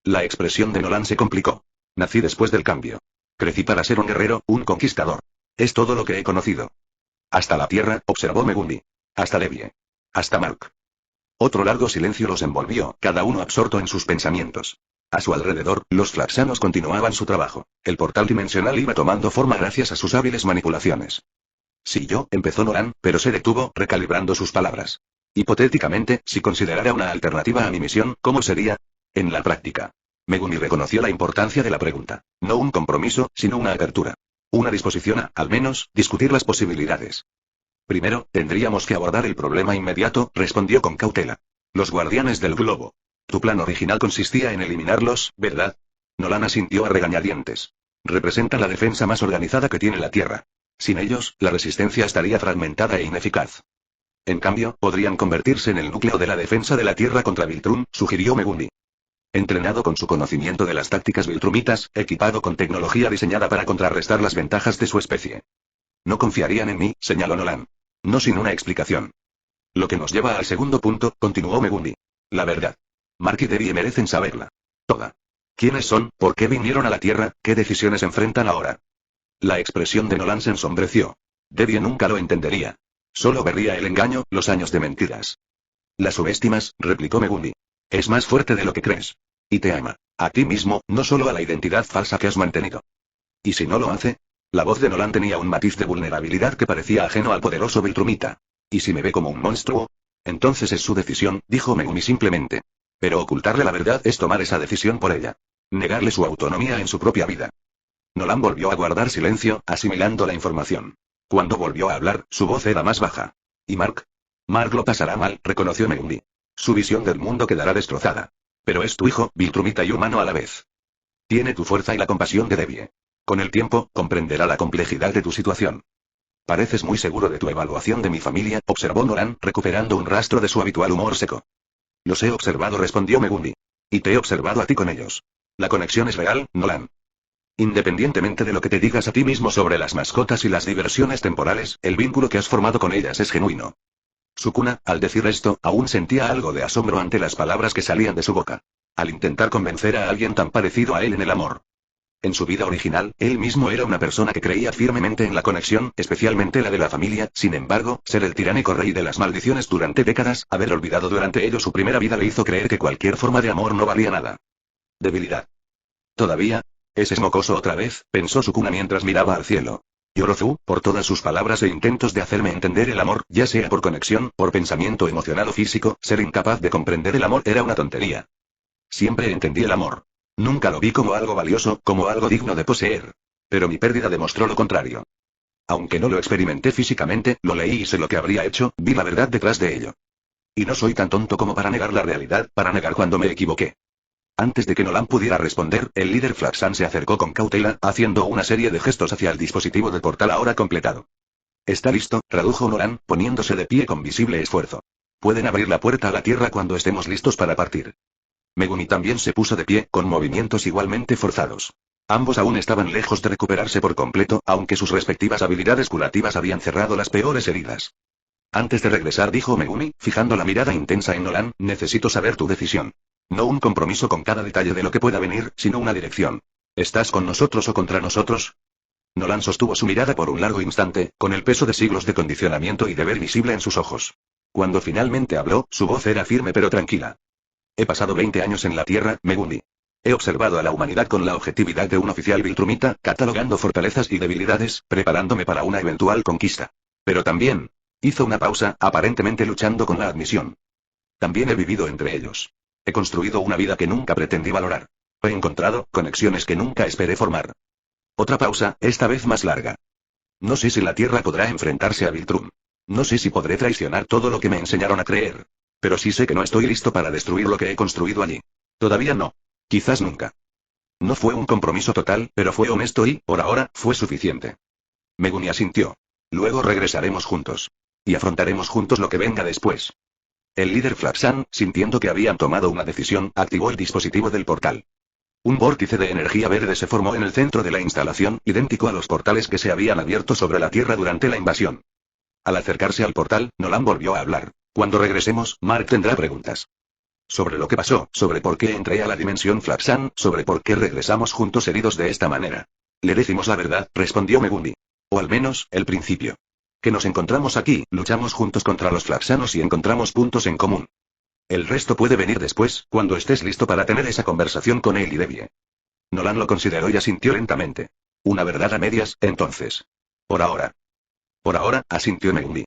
La expresión de Nolan se complicó. Nací después del cambio. Crecí para ser un guerrero, un conquistador. Es todo lo que he conocido. Hasta la tierra, observó Megumi. Hasta Debbie. Hasta Mark. Otro largo silencio los envolvió, cada uno absorto en sus pensamientos. A su alrededor, los flaxanos continuaban su trabajo. El portal dimensional iba tomando forma gracias a sus hábiles manipulaciones. Sí, yo, empezó Nolan, pero se detuvo, recalibrando sus palabras. Hipotéticamente, si considerara una alternativa a mi misión, ¿cómo sería? En la práctica. Megumi reconoció la importancia de la pregunta. No un compromiso, sino una apertura. Una disposición a, al menos, discutir las posibilidades. Primero, tendríamos que abordar el problema inmediato, respondió con cautela. Los guardianes del globo. Tu plan original consistía en eliminarlos, ¿verdad? Nolan asintió a regañadientes. Representa la defensa más organizada que tiene la Tierra. Sin ellos, la resistencia estaría fragmentada e ineficaz. En cambio, podrían convertirse en el núcleo de la defensa de la Tierra contra Viltrum, sugirió Megumi. Entrenado con su conocimiento de las tácticas viltrumitas, equipado con tecnología diseñada para contrarrestar las ventajas de su especie. No confiarían en mí, señaló Nolan. No sin una explicación. Lo que nos lleva al segundo punto, continuó Megumi. La verdad. Mark y Debbie merecen saberla. Toda. ¿Quiénes son? ¿Por qué vinieron a la Tierra? ¿Qué decisiones enfrentan ahora? La expresión de Nolan se ensombreció. Debbie nunca lo entendería. Solo vería el engaño, los años de mentiras. La subestimas, replicó Megumi. Es más fuerte de lo que crees. Y te ama. A ti mismo, no solo a la identidad falsa que has mantenido. ¿Y si no lo hace? La voz de Nolan tenía un matiz de vulnerabilidad que parecía ajeno al poderoso Viltrumita. ¿Y si me ve como un monstruo? Entonces es su decisión, dijo Megumi simplemente. Pero ocultarle la verdad es tomar esa decisión por ella. Negarle su autonomía en su propia vida. Nolan volvió a guardar silencio, asimilando la información. Cuando volvió a hablar, su voz era más baja. ¿Y Mark? Mark lo pasará mal, reconoció Megumi. Su visión del mundo quedará destrozada. Pero es tu hijo, Viltrumita y humano a la vez. Tiene tu fuerza y la compasión de Debbie. Con el tiempo, comprenderá la complejidad de tu situación. Pareces muy seguro de tu evaluación de mi familia, observó Nolan, recuperando un rastro de su habitual humor seco. Los he observado, respondió Megumi. Y te he observado a ti con ellos. La conexión es real, Nolan. Independientemente de lo que te digas a ti mismo sobre las mascotas y las diversiones temporales, el vínculo que has formado con ellas es genuino. Sukuna, al decir esto, aún sentía algo de asombro ante las palabras que salían de su boca. Al intentar convencer a alguien tan parecido a él en el amor. En su vida original, él mismo era una persona que creía firmemente en la conexión, especialmente la de la familia, sin embargo, ser el tiránico rey de las maldiciones durante décadas, haber olvidado durante ello su primera vida le hizo creer que cualquier forma de amor no valía nada. Debilidad. Todavía. Ese es mocoso otra vez, pensó Sukuna mientras miraba al cielo. Yorozu, por todas sus palabras e intentos de hacerme entender el amor, ya sea por conexión, por pensamiento emocional o físico, ser incapaz de comprender el amor era una tontería. Siempre entendí el amor. Nunca lo vi como algo valioso, como algo digno de poseer. Pero mi pérdida demostró lo contrario. Aunque no lo experimenté físicamente, lo leí y sé lo que habría hecho, vi la verdad detrás de ello. Y no soy tan tonto como para negar la realidad, para negar cuando me equivoqué. Antes de que Nolan pudiera responder, el líder Flaxan se acercó con cautela, haciendo una serie de gestos hacia el dispositivo de portal ahora completado. «Está listo», tradujo Nolan, poniéndose de pie con visible esfuerzo. «Pueden abrir la puerta a la Tierra cuando estemos listos para partir». Megumi también se puso de pie, con movimientos igualmente forzados. Ambos aún estaban lejos de recuperarse por completo, aunque sus respectivas habilidades curativas habían cerrado las peores heridas. «Antes de regresar», dijo Megumi, fijando la mirada intensa en Nolan, «necesito saber tu decisión. No un compromiso con cada detalle de lo que pueda venir, sino una dirección. ¿Estás con nosotros o contra nosotros?» Nolan sostuvo su mirada por un largo instante, con el peso de siglos de condicionamiento y deber visible en sus ojos. Cuando finalmente habló, su voz era firme pero tranquila. «He pasado 20 años en la Tierra, Megumi. He observado a la humanidad con la objetividad de un oficial viltrumita, catalogando fortalezas y debilidades, preparándome para una eventual conquista. Pero también...» Hizo una pausa, aparentemente luchando con la admisión. «También he vivido entre ellos. He construido una vida que nunca pretendí valorar. He encontrado conexiones que nunca esperé formar». Otra pausa, esta vez más larga. «No sé si la Tierra podrá enfrentarse a Viltrum. No sé si podré traicionar todo lo que me enseñaron a creer. Pero sí sé que no estoy listo para destruir lo que he construido allí. Todavía no. Quizás nunca». No fue un compromiso total, pero fue honesto y, por ahora, fue suficiente. Megumi asintió. «Luego regresaremos juntos. Y afrontaremos juntos lo que venga después». El líder Flaxan, sintiendo que habían tomado una decisión, activó el dispositivo del portal. Un vórtice de energía verde se formó en el centro de la instalación, idéntico a los portales que se habían abierto sobre la Tierra durante la invasión. Al acercarse al portal, Nolan volvió a hablar. «Cuando regresemos, Mark tendrá preguntas. Sobre lo que pasó, sobre por qué entré a la dimensión Flaxan, sobre por qué regresamos juntos heridos de esta manera». «Le decimos la verdad», respondió Megumi. «O al menos, el principio. Que nos encontramos aquí, luchamos juntos contra los Flaxanos y encontramos puntos en común. El resto puede venir después, cuando estés listo para tener esa conversación con él y Debbie». Nolan lo consideró y asintió lentamente. «Una verdad a medias, entonces. Por ahora». «Por ahora», asintió Megumi.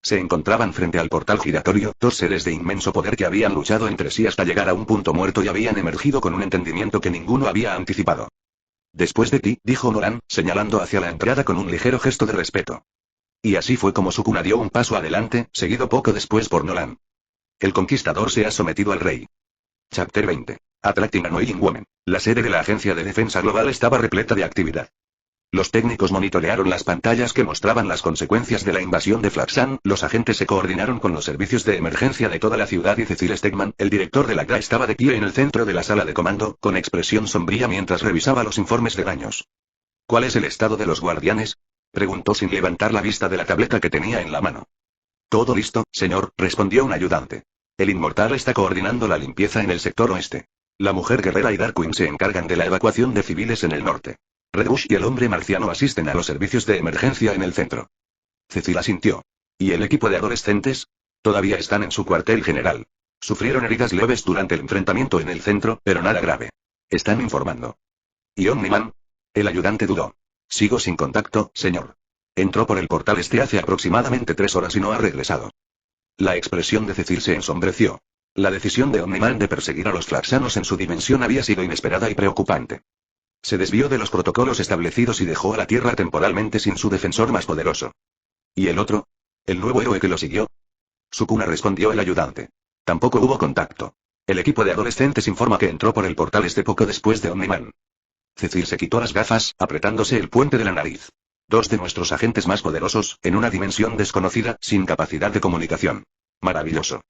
Se encontraban frente al portal giratorio, dos seres de inmenso poder que habían luchado entre sí hasta llegar a un punto muerto y habían emergido con un entendimiento que ninguno había anticipado. «Después de ti», dijo Nolan, señalando hacia la entrada con un ligero gesto de respeto. Y así fue como Sukuna dio un paso adelante, seguido poco después por Nolan. El conquistador se ha sometido al rey. Chapter 20. Attracting Annoying Women. La sede de la Agencia de Defensa Global estaba repleta de actividad. Los técnicos monitorearon las pantallas que mostraban las consecuencias de la invasión de Flaxan, los agentes se coordinaron con los servicios de emergencia de toda la ciudad y Cecil Stegman, el director de la GRA, estaba de pie en el centro de la sala de comando, con expresión sombría mientras revisaba los informes de daños. «¿Cuál es el estado de los guardianes?», preguntó sin levantar la vista de la tableta que tenía en la mano. «Todo listo, señor», respondió un ayudante. «El inmortal está coordinando la limpieza en el sector oeste. La mujer guerrera y Darkwing se encargan de la evacuación de civiles en el norte. Red Bush y el hombre marciano asisten a los servicios de emergencia en el centro». Cecil asintió. «¿Y el equipo de adolescentes? Todavía están en su cuartel general. Sufrieron heridas leves durante el enfrentamiento en el centro, pero nada grave. Están informando». «¿Y Omniman?». El ayudante dudó. «Sigo sin contacto, señor. Entró por el portal este hace aproximadamente 3 horas y no ha regresado». La expresión de Cecil se ensombreció. La decisión de Omniman de perseguir a los Flaxanos en su dimensión había sido inesperada y preocupante. Se desvió de los protocolos establecidos y dejó a la Tierra temporalmente sin su defensor más poderoso. ¿Y el otro? ¿El nuevo héroe que lo siguió? Sukuna, respondió el ayudante. Tampoco hubo contacto. El equipo de adolescentes informa que entró por el portal este poco después de Omniman. Cecil se quitó las gafas, apretándose el puente de la nariz. 2 de nuestros agentes más poderosos, en una dimensión desconocida, sin capacidad de comunicación. Maravilloso.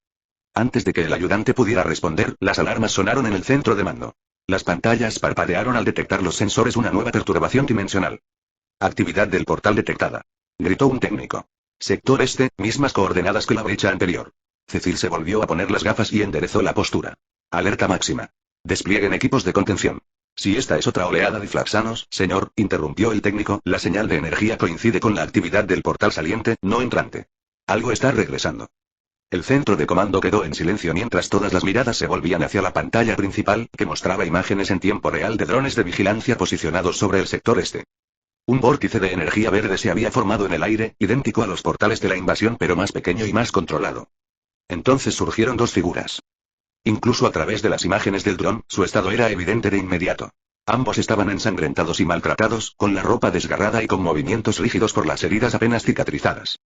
Antes de que el ayudante pudiera responder, las alarmas sonaron en el centro de mando. Las pantallas parpadearon al detectar los sensores una nueva perturbación dimensional. «Actividad del portal detectada», gritó un técnico. «Sector este, mismas coordenadas que la brecha anterior». Cecil se volvió a poner las gafas y enderezó la postura. «Alerta máxima. Desplieguen equipos de contención». «Si esta es otra oleada de Flaxanos, señor», interrumpió el técnico, «la señal de energía coincide con la actividad del portal saliente, no entrante. Algo está regresando». El centro de comando quedó en silencio mientras todas las miradas se volvían hacia la pantalla principal, que mostraba imágenes en tiempo real de drones de vigilancia posicionados sobre el sector este. Un vórtice de energía verde se había formado en el aire, idéntico a los portales de la invasión pero más pequeño y más controlado. Entonces surgieron 2 figuras. Incluso a través de las imágenes del dron, su estado era evidente de inmediato. Ambos estaban ensangrentados y maltratados, con la ropa desgarrada y con movimientos rígidos por las heridas apenas cicatrizadas.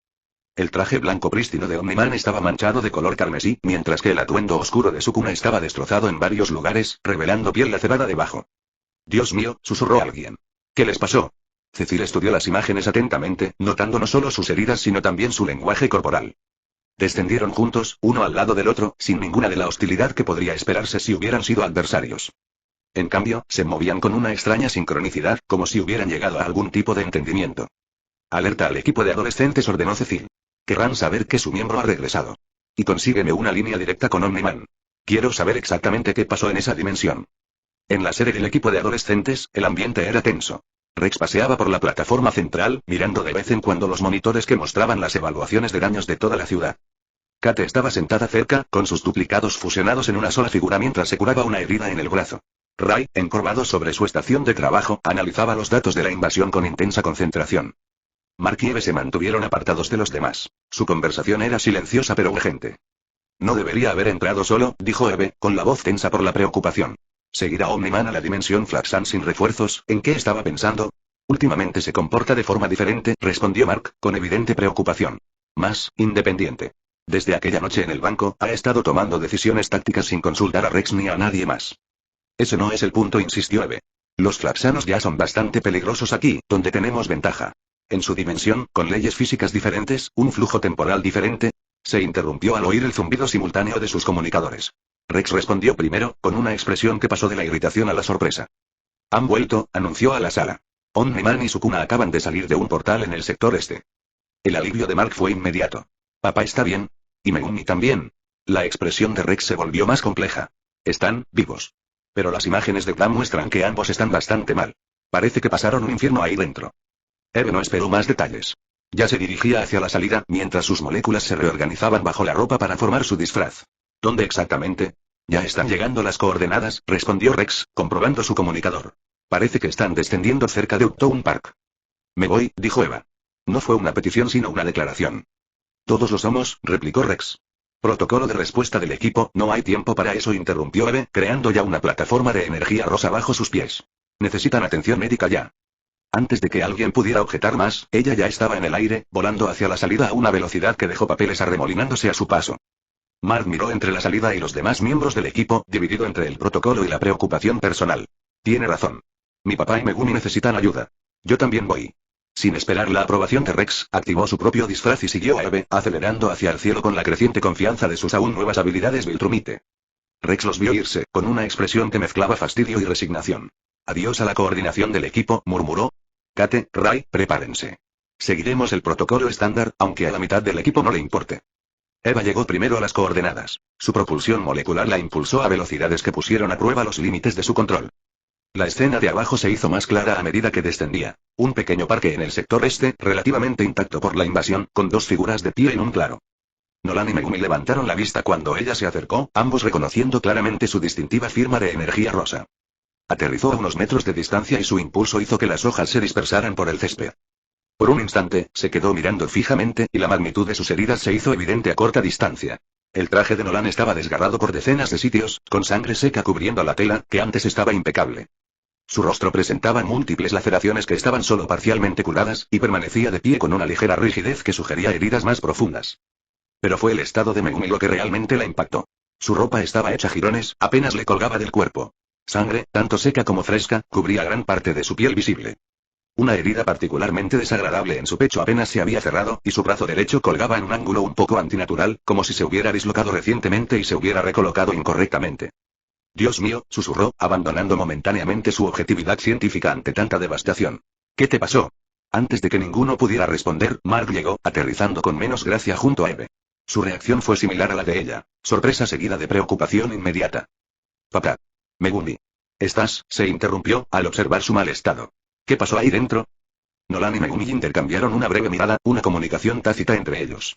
El traje blanco prístino de Omniman estaba manchado de color carmesí, mientras que el atuendo oscuro de Sukuna estaba destrozado en varios lugares, revelando piel lacerada debajo. Dios mío, susurró alguien. ¿Qué les pasó? Cecil estudió las imágenes atentamente, notando no solo sus heridas sino también su lenguaje corporal. Descendieron juntos, uno al lado del otro, sin ninguna de la hostilidad que podría esperarse si hubieran sido adversarios. En cambio, se movían con una extraña sincronicidad, como si hubieran llegado a algún tipo de entendimiento. Alerta al equipo de adolescentes, ordenó Cecil. Querrán saber que su miembro ha regresado. Y consígueme una línea directa con Omniman. Quiero saber exactamente qué pasó en esa dimensión. En la sede del equipo de adolescentes, el ambiente era tenso. Rex paseaba por la plataforma central, mirando de vez en cuando los monitores que mostraban las evaluaciones de daños de toda la ciudad. Kate estaba sentada cerca, con sus duplicados fusionados en una sola figura mientras se curaba una herida en el brazo. Ray, encorvado sobre su estación de trabajo, analizaba los datos de la invasión con intensa concentración. Mark y Eve se mantuvieron apartados de los demás. Su conversación era silenciosa pero urgente. No debería haber entrado solo, dijo Eve, con la voz tensa por la preocupación. ¿Seguir a Omniman a la dimensión Flaxan sin refuerzos? ¿En qué estaba pensando? Últimamente se comporta de forma diferente, respondió Mark, con evidente preocupación. Más independiente. Desde aquella noche en el banco, ha estado tomando decisiones tácticas sin consultar a Rex ni a nadie más. Ese no es el punto, insistió Eve. Los Flaxanos ya son bastante peligrosos aquí, donde tenemos ventaja. En su dimensión, con leyes físicas diferentes, un flujo temporal diferente, se interrumpió al oír el zumbido simultáneo de sus comunicadores. Rex respondió primero, con una expresión que pasó de la irritación a la sorpresa. Han vuelto, anunció a la sala. Omniman y Sukuna acaban de salir de un portal en el sector este. El alivio de Mark fue inmediato. ¿Papá está bien? Y Megumi también. La expresión de Rex se volvió más compleja. Están vivos. Pero las imágenes de Clan muestran que ambos están bastante mal. Parece que pasaron un infierno ahí dentro. Eve no esperó más detalles. Ya se dirigía hacia la salida, mientras sus moléculas se reorganizaban bajo la ropa para formar su disfraz. ¿Dónde exactamente? Ya están llegando las coordenadas, respondió Rex, comprobando su comunicador. Parece que están descendiendo cerca de Uptown Park. Me voy, dijo Eva. No fue una petición sino una declaración. Todos lo somos, replicó Rex. Protocolo de respuesta del equipo, no hay tiempo para eso, interrumpió Eve, creando ya una plataforma de energía rosa bajo sus pies. Necesitan atención médica ya. Antes de que alguien pudiera objetar más, ella ya estaba en el aire, volando hacia la salida a una velocidad que dejó papeles arremolinándose a su paso. Mark miró entre la salida y los demás miembros del equipo, dividido entre el protocolo y la preocupación personal. Tiene razón. Mi papá y Megumi necesitan ayuda. Yo también voy. Sin esperar la aprobación de Rex, activó su propio disfraz y siguió a Eve, acelerando hacia el cielo con la creciente confianza de sus aún nuevas habilidades Viltrumite. Rex los vio irse, con una expresión que mezclaba fastidio y resignación. Adiós a la coordinación del equipo, murmuró. Kate, Ray, prepárense. Seguiremos el protocolo estándar, aunque a la mitad del equipo no le importe. Eva llegó primero a las coordenadas. Su propulsión molecular la impulsó a velocidades que pusieron a prueba los límites de su control. La escena de abajo se hizo más clara a medida que descendía. Un pequeño parque en el sector este, relativamente intacto por la invasión, con dos figuras de pie en un claro. Nolan y Megumi levantaron la vista cuando ella se acercó, ambos reconociendo claramente su distintiva firma de energía rosa. Aterrizó a unos metros de distancia y su impulso hizo que las hojas se dispersaran por el césped. Por un instante, se quedó mirando fijamente, y la magnitud de sus heridas se hizo evidente a corta distancia. El traje de Nolan estaba desgarrado por decenas de sitios, con sangre seca cubriendo la tela, que antes estaba impecable. Su rostro presentaba múltiples laceraciones que estaban solo parcialmente curadas, y permanecía de pie con una ligera rigidez que sugería heridas más profundas. Pero fue el estado de Megumi lo que realmente la impactó. Su ropa estaba hecha jirones, apenas le colgaba del cuerpo. Sangre, tanto seca como fresca, cubría gran parte de su piel visible. Una herida particularmente desagradable en su pecho apenas se había cerrado, y su brazo derecho colgaba en un ángulo un poco antinatural, como si se hubiera dislocado recientemente y se hubiera recolocado incorrectamente. Dios mío, susurró, abandonando momentáneamente su objetividad científica ante tanta devastación. ¿Qué te pasó? Antes de que ninguno pudiera responder, Mark llegó, aterrizando con menos gracia junto a Eve. Su reacción fue similar a la de ella, sorpresa seguida de preocupación inmediata. Papá. Megumi. ¿Estás? Se interrumpió, al observar su mal estado. ¿Qué pasó ahí dentro? Nolan y Megumi intercambiaron una breve mirada, una comunicación tácita entre ellos.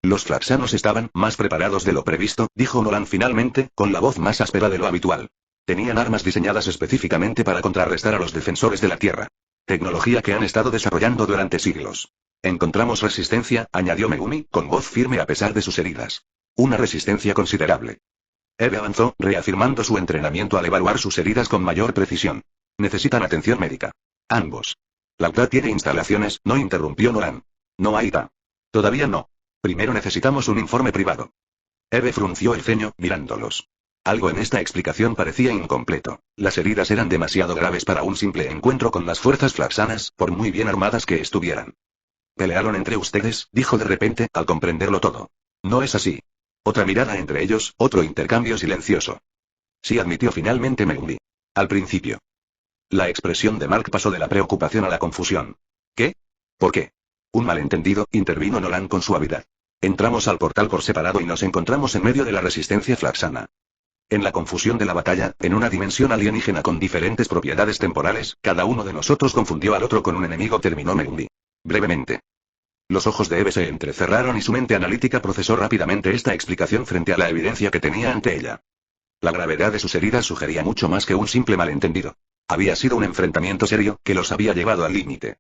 Los Flaxanos estaban más preparados de lo previsto, dijo Nolan finalmente, con la voz más áspera de lo habitual. Tenían armas diseñadas específicamente para contrarrestar a los defensores de la Tierra. Tecnología que han estado desarrollando durante siglos. Encontramos resistencia, añadió Megumi, con voz firme a pesar de sus heridas. Una resistencia considerable. Eve avanzó, reafirmando su entrenamiento al evaluar sus heridas con mayor precisión. Necesitan atención médica. Ambos. La UTA tiene instalaciones, no interrumpió Nolan. No hay TA. Todavía no. Primero necesitamos un informe privado. Eve frunció el ceño, mirándolos. Algo en esta explicación parecía incompleto. Las heridas eran demasiado graves para un simple encuentro con las fuerzas flaxanas, por muy bien armadas que estuvieran. ¿Pelearon entre ustedes?, dijo de repente, al comprenderlo todo. No es así. Otra mirada entre ellos, otro intercambio silencioso. Sí, admitió finalmente Megumi. Al principio. La expresión de Mark pasó de la preocupación a la confusión. ¿Qué? ¿Por qué? Un malentendido, intervino Nolan con suavidad. Entramos al portal por separado y nos encontramos en medio de la resistencia flaxana. En la confusión de la batalla, en una dimensión alienígena con diferentes propiedades temporales, cada uno de nosotros confundió al otro con un enemigo, terminó Megumi. Brevemente. Los ojos de Eve se entrecerraron y su mente analítica procesó rápidamente esta explicación frente a la evidencia que tenía ante ella. La gravedad de sus heridas sugería mucho más que un simple malentendido. Había sido un enfrentamiento serio, que los había llevado al límite.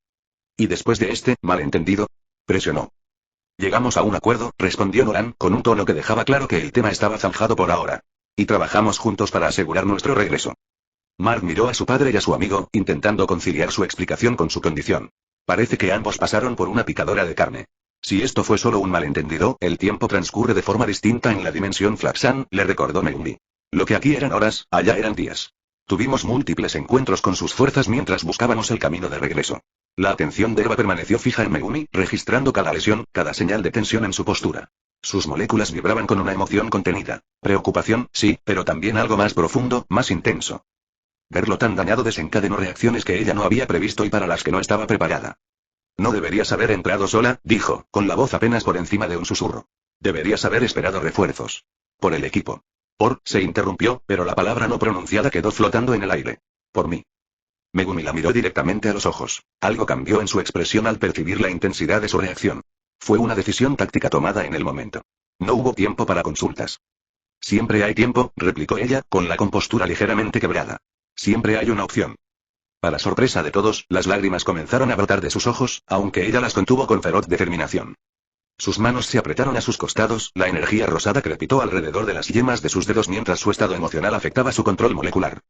Y después de este malentendido, presionó. Llegamos a un acuerdo, respondió Nolan, con un tono que dejaba claro que el tema estaba zanjado por ahora. Y trabajamos juntos para asegurar nuestro regreso. Mark miró a su padre y a su amigo, intentando conciliar su explicación con su condición. Parece que ambos pasaron por una picadora de carne. Si esto fue solo un malentendido, el tiempo transcurre de forma distinta en la dimensión Flaxan, le recordó Megumi. Lo que aquí eran horas, allá eran días. Tuvimos múltiples encuentros con sus fuerzas mientras buscábamos el camino de regreso. La atención de Eva permaneció fija en Megumi, registrando cada lesión, cada señal de tensión en su postura. Sus moléculas vibraban con una emoción contenida. Preocupación, sí, pero también algo más profundo, más intenso. Verlo tan dañado desencadenó reacciones que ella no había previsto y para las que no estaba preparada. No deberías haber entrado sola, dijo, con la voz apenas por encima de un susurro. Deberías haber esperado refuerzos. Por el equipo. Se interrumpió, pero la palabra no pronunciada quedó flotando en el aire. Por mí. Megumi la miró directamente a los ojos. Algo cambió en su expresión al percibir la intensidad de su reacción. Fue una decisión táctica tomada en el momento. No hubo tiempo para consultas. Siempre hay tiempo, replicó ella, con la compostura ligeramente quebrada. Siempre hay una opción. Para sorpresa de todos, las lágrimas comenzaron a brotar de sus ojos, aunque ella las contuvo con feroz determinación. Sus manos se apretaron a sus costados, la energía rosada crepitó alrededor de las yemas de sus dedos mientras su estado emocional afectaba su control molecular.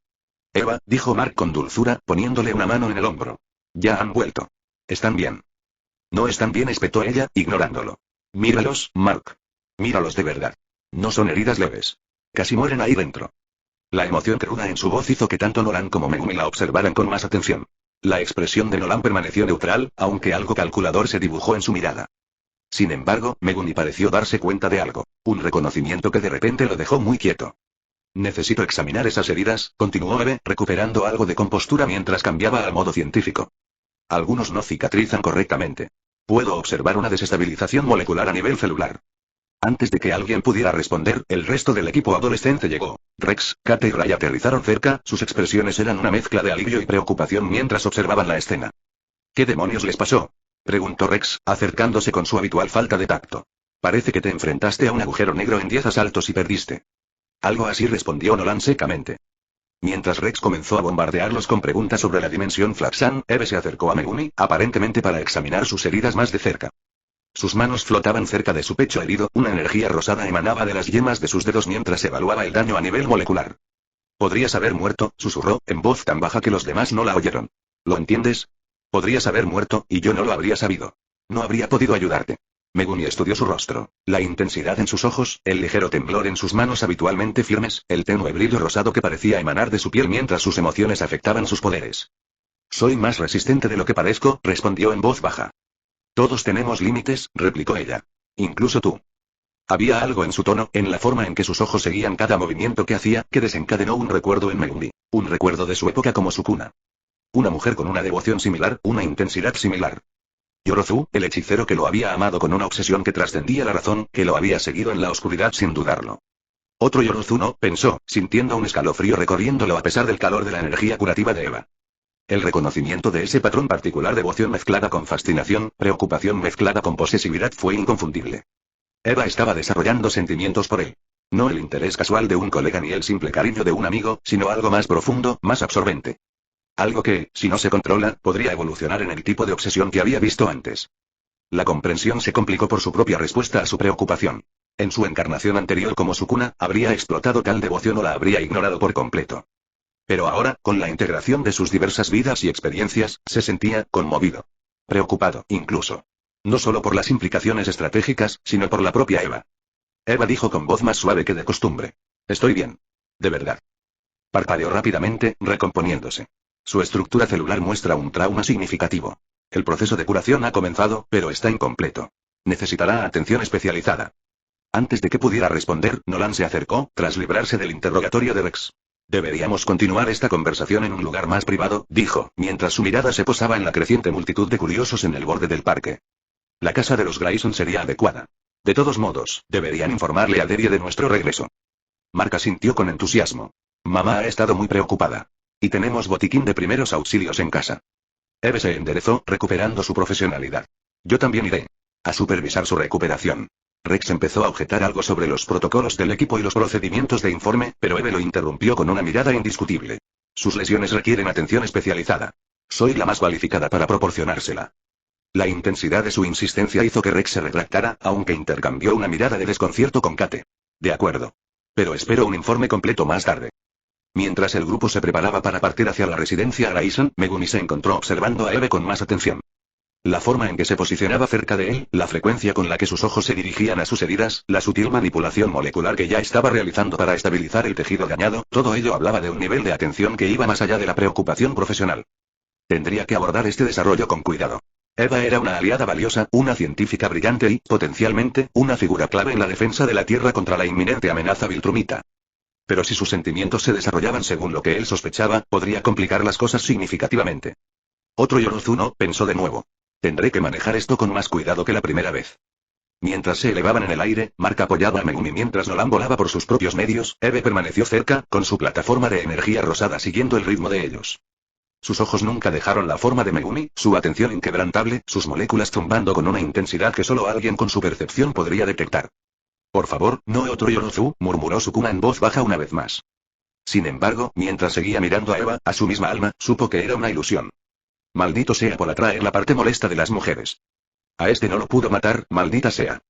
Eva, dijo Mark con dulzura, poniéndole una mano en el hombro. Ya han vuelto. Están bien. No están bien, espetó ella, ignorándolo. Míralos, Mark. Míralos de verdad. No son heridas leves. Casi mueren ahí dentro. La emoción cruda en su voz hizo que tanto Nolan como Megumi la observaran con más atención. La expresión de Nolan permaneció neutral, aunque algo calculador se dibujó en su mirada. Sin embargo, Megumi pareció darse cuenta de algo, un reconocimiento que de repente lo dejó muy quieto. Necesito examinar esas heridas, continuó Eve, recuperando algo de compostura mientras cambiaba al modo científico. Algunos no cicatrizan correctamente. Puedo observar una desestabilización molecular a nivel celular. Antes de que alguien pudiera responder, el resto del equipo adolescente llegó. Rex, Kate y Ray aterrizaron cerca, sus expresiones eran una mezcla de alivio y preocupación mientras observaban la escena. ¿Qué demonios les pasó?, preguntó Rex, acercándose con su habitual falta de tacto. Parece que te enfrentaste a un agujero negro en 10 asaltos y perdiste. Algo así, respondió Nolan secamente. Mientras Rex comenzó a bombardearlos con preguntas sobre la dimensión Flaxan, Eve se acercó a Megumi, aparentemente para examinar sus heridas más de cerca. Sus manos flotaban cerca de su pecho herido, una energía rosada emanaba de las yemas de sus dedos mientras evaluaba el daño a nivel molecular. Podrías haber muerto, susurró, en voz tan baja que los demás no la oyeron. ¿Lo entiendes? Podrías haber muerto, y yo no lo habría sabido. No habría podido ayudarte. Megumi estudió su rostro. La intensidad en sus ojos, el ligero temblor en sus manos habitualmente firmes, el tenue brillo rosado que parecía emanar de su piel mientras sus emociones afectaban sus poderes. Soy más resistente de lo que parezco, respondió en voz baja. Todos tenemos límites, replicó ella. Incluso tú. Había algo en su tono, en la forma en que sus ojos seguían cada movimiento que hacía, que desencadenó un recuerdo en Megumi. Un recuerdo de su época como su cuna. Una mujer con una devoción similar, una intensidad similar. Yorozu, el hechicero que lo había amado con una obsesión que trascendía la razón, que lo había seguido en la oscuridad sin dudarlo. Otro Yorozu no, pensó, sintiendo un escalofrío recorriéndolo a pesar del calor de la energía curativa de Eva. El reconocimiento de ese patrón particular de devoción mezclada con fascinación, preocupación mezclada con posesividad fue inconfundible. Eva estaba desarrollando sentimientos por él. No el interés casual de un colega ni el simple cariño de un amigo, sino algo más profundo, más absorbente. Algo que, si no se controla, podría evolucionar en el tipo de obsesión que había visto antes. La comprensión se complicó por su propia respuesta a su preocupación. En su encarnación anterior como Sukuna, habría explotado tal devoción o la habría ignorado por completo. Pero ahora, con la integración de sus diversas vidas y experiencias, se sentía conmovido. Preocupado, incluso. No solo por las implicaciones estratégicas, sino por la propia Eva. Eva dijo con voz más suave que de costumbre. Estoy bien. De verdad. Parpadeó rápidamente, recomponiéndose. Su estructura celular muestra un trauma significativo. El proceso de curación ha comenzado, pero está incompleto. Necesitará atención especializada. Antes de que pudiera responder, Nolan se acercó, tras librarse del interrogatorio de Rex. Deberíamos continuar esta conversación en un lugar más privado, dijo, mientras su mirada se posaba en la creciente multitud de curiosos en el borde del parque. La casa de los Grayson sería adecuada. De todos modos, deberían informarle a Debbie de nuestro regreso. Mark asintió con entusiasmo. Mamá ha estado muy preocupada. Y tenemos botiquín de primeros auxilios en casa. Eve se enderezó, recuperando su profesionalidad. Yo también iré. A supervisar su recuperación. Rex empezó a objetar algo sobre los protocolos del equipo y los procedimientos de informe, pero Eve lo interrumpió con una mirada indiscutible. Sus lesiones requieren atención especializada. Soy la más cualificada para proporcionársela. La intensidad de su insistencia hizo que Rex se retractara, aunque intercambió una mirada de desconcierto con Kate. De acuerdo. Pero espero un informe completo más tarde. Mientras el grupo se preparaba para partir hacia la residencia Grayson, Megumi se encontró observando a Eve con más atención. La forma en que se posicionaba cerca de él, la frecuencia con la que sus ojos se dirigían a sus heridas, la sutil manipulación molecular que ya estaba realizando para estabilizar el tejido dañado, todo ello hablaba de un nivel de atención que iba más allá de la preocupación profesional. Tendría que abordar este desarrollo con cuidado. Eva era una aliada valiosa, una científica brillante y, potencialmente, una figura clave en la defensa de la Tierra contra la inminente amenaza viltrumita. Pero si sus sentimientos se desarrollaban según lo que él sospechaba, podría complicar las cosas significativamente. Otro Yoruzuno, pensó de nuevo. Tendré que manejar esto con más cuidado que la primera vez. Mientras se elevaban en el aire, Mark apoyaba a Megumi mientras Nolan volaba por sus propios medios, Eve permaneció cerca, con su plataforma de energía rosada siguiendo el ritmo de ellos. Sus ojos nunca dejaron la forma de Megumi, su atención inquebrantable, sus moléculas zumbando con una intensidad que solo alguien con su percepción podría detectar. Por favor, no otro Yoruzu, murmuró Sukuna en voz baja una vez más. Sin embargo, mientras seguía mirando a Eva, a su misma alma, supo que era una ilusión. Maldito sea por atraer la parte molesta de las mujeres. A este no lo pudo matar, maldita sea.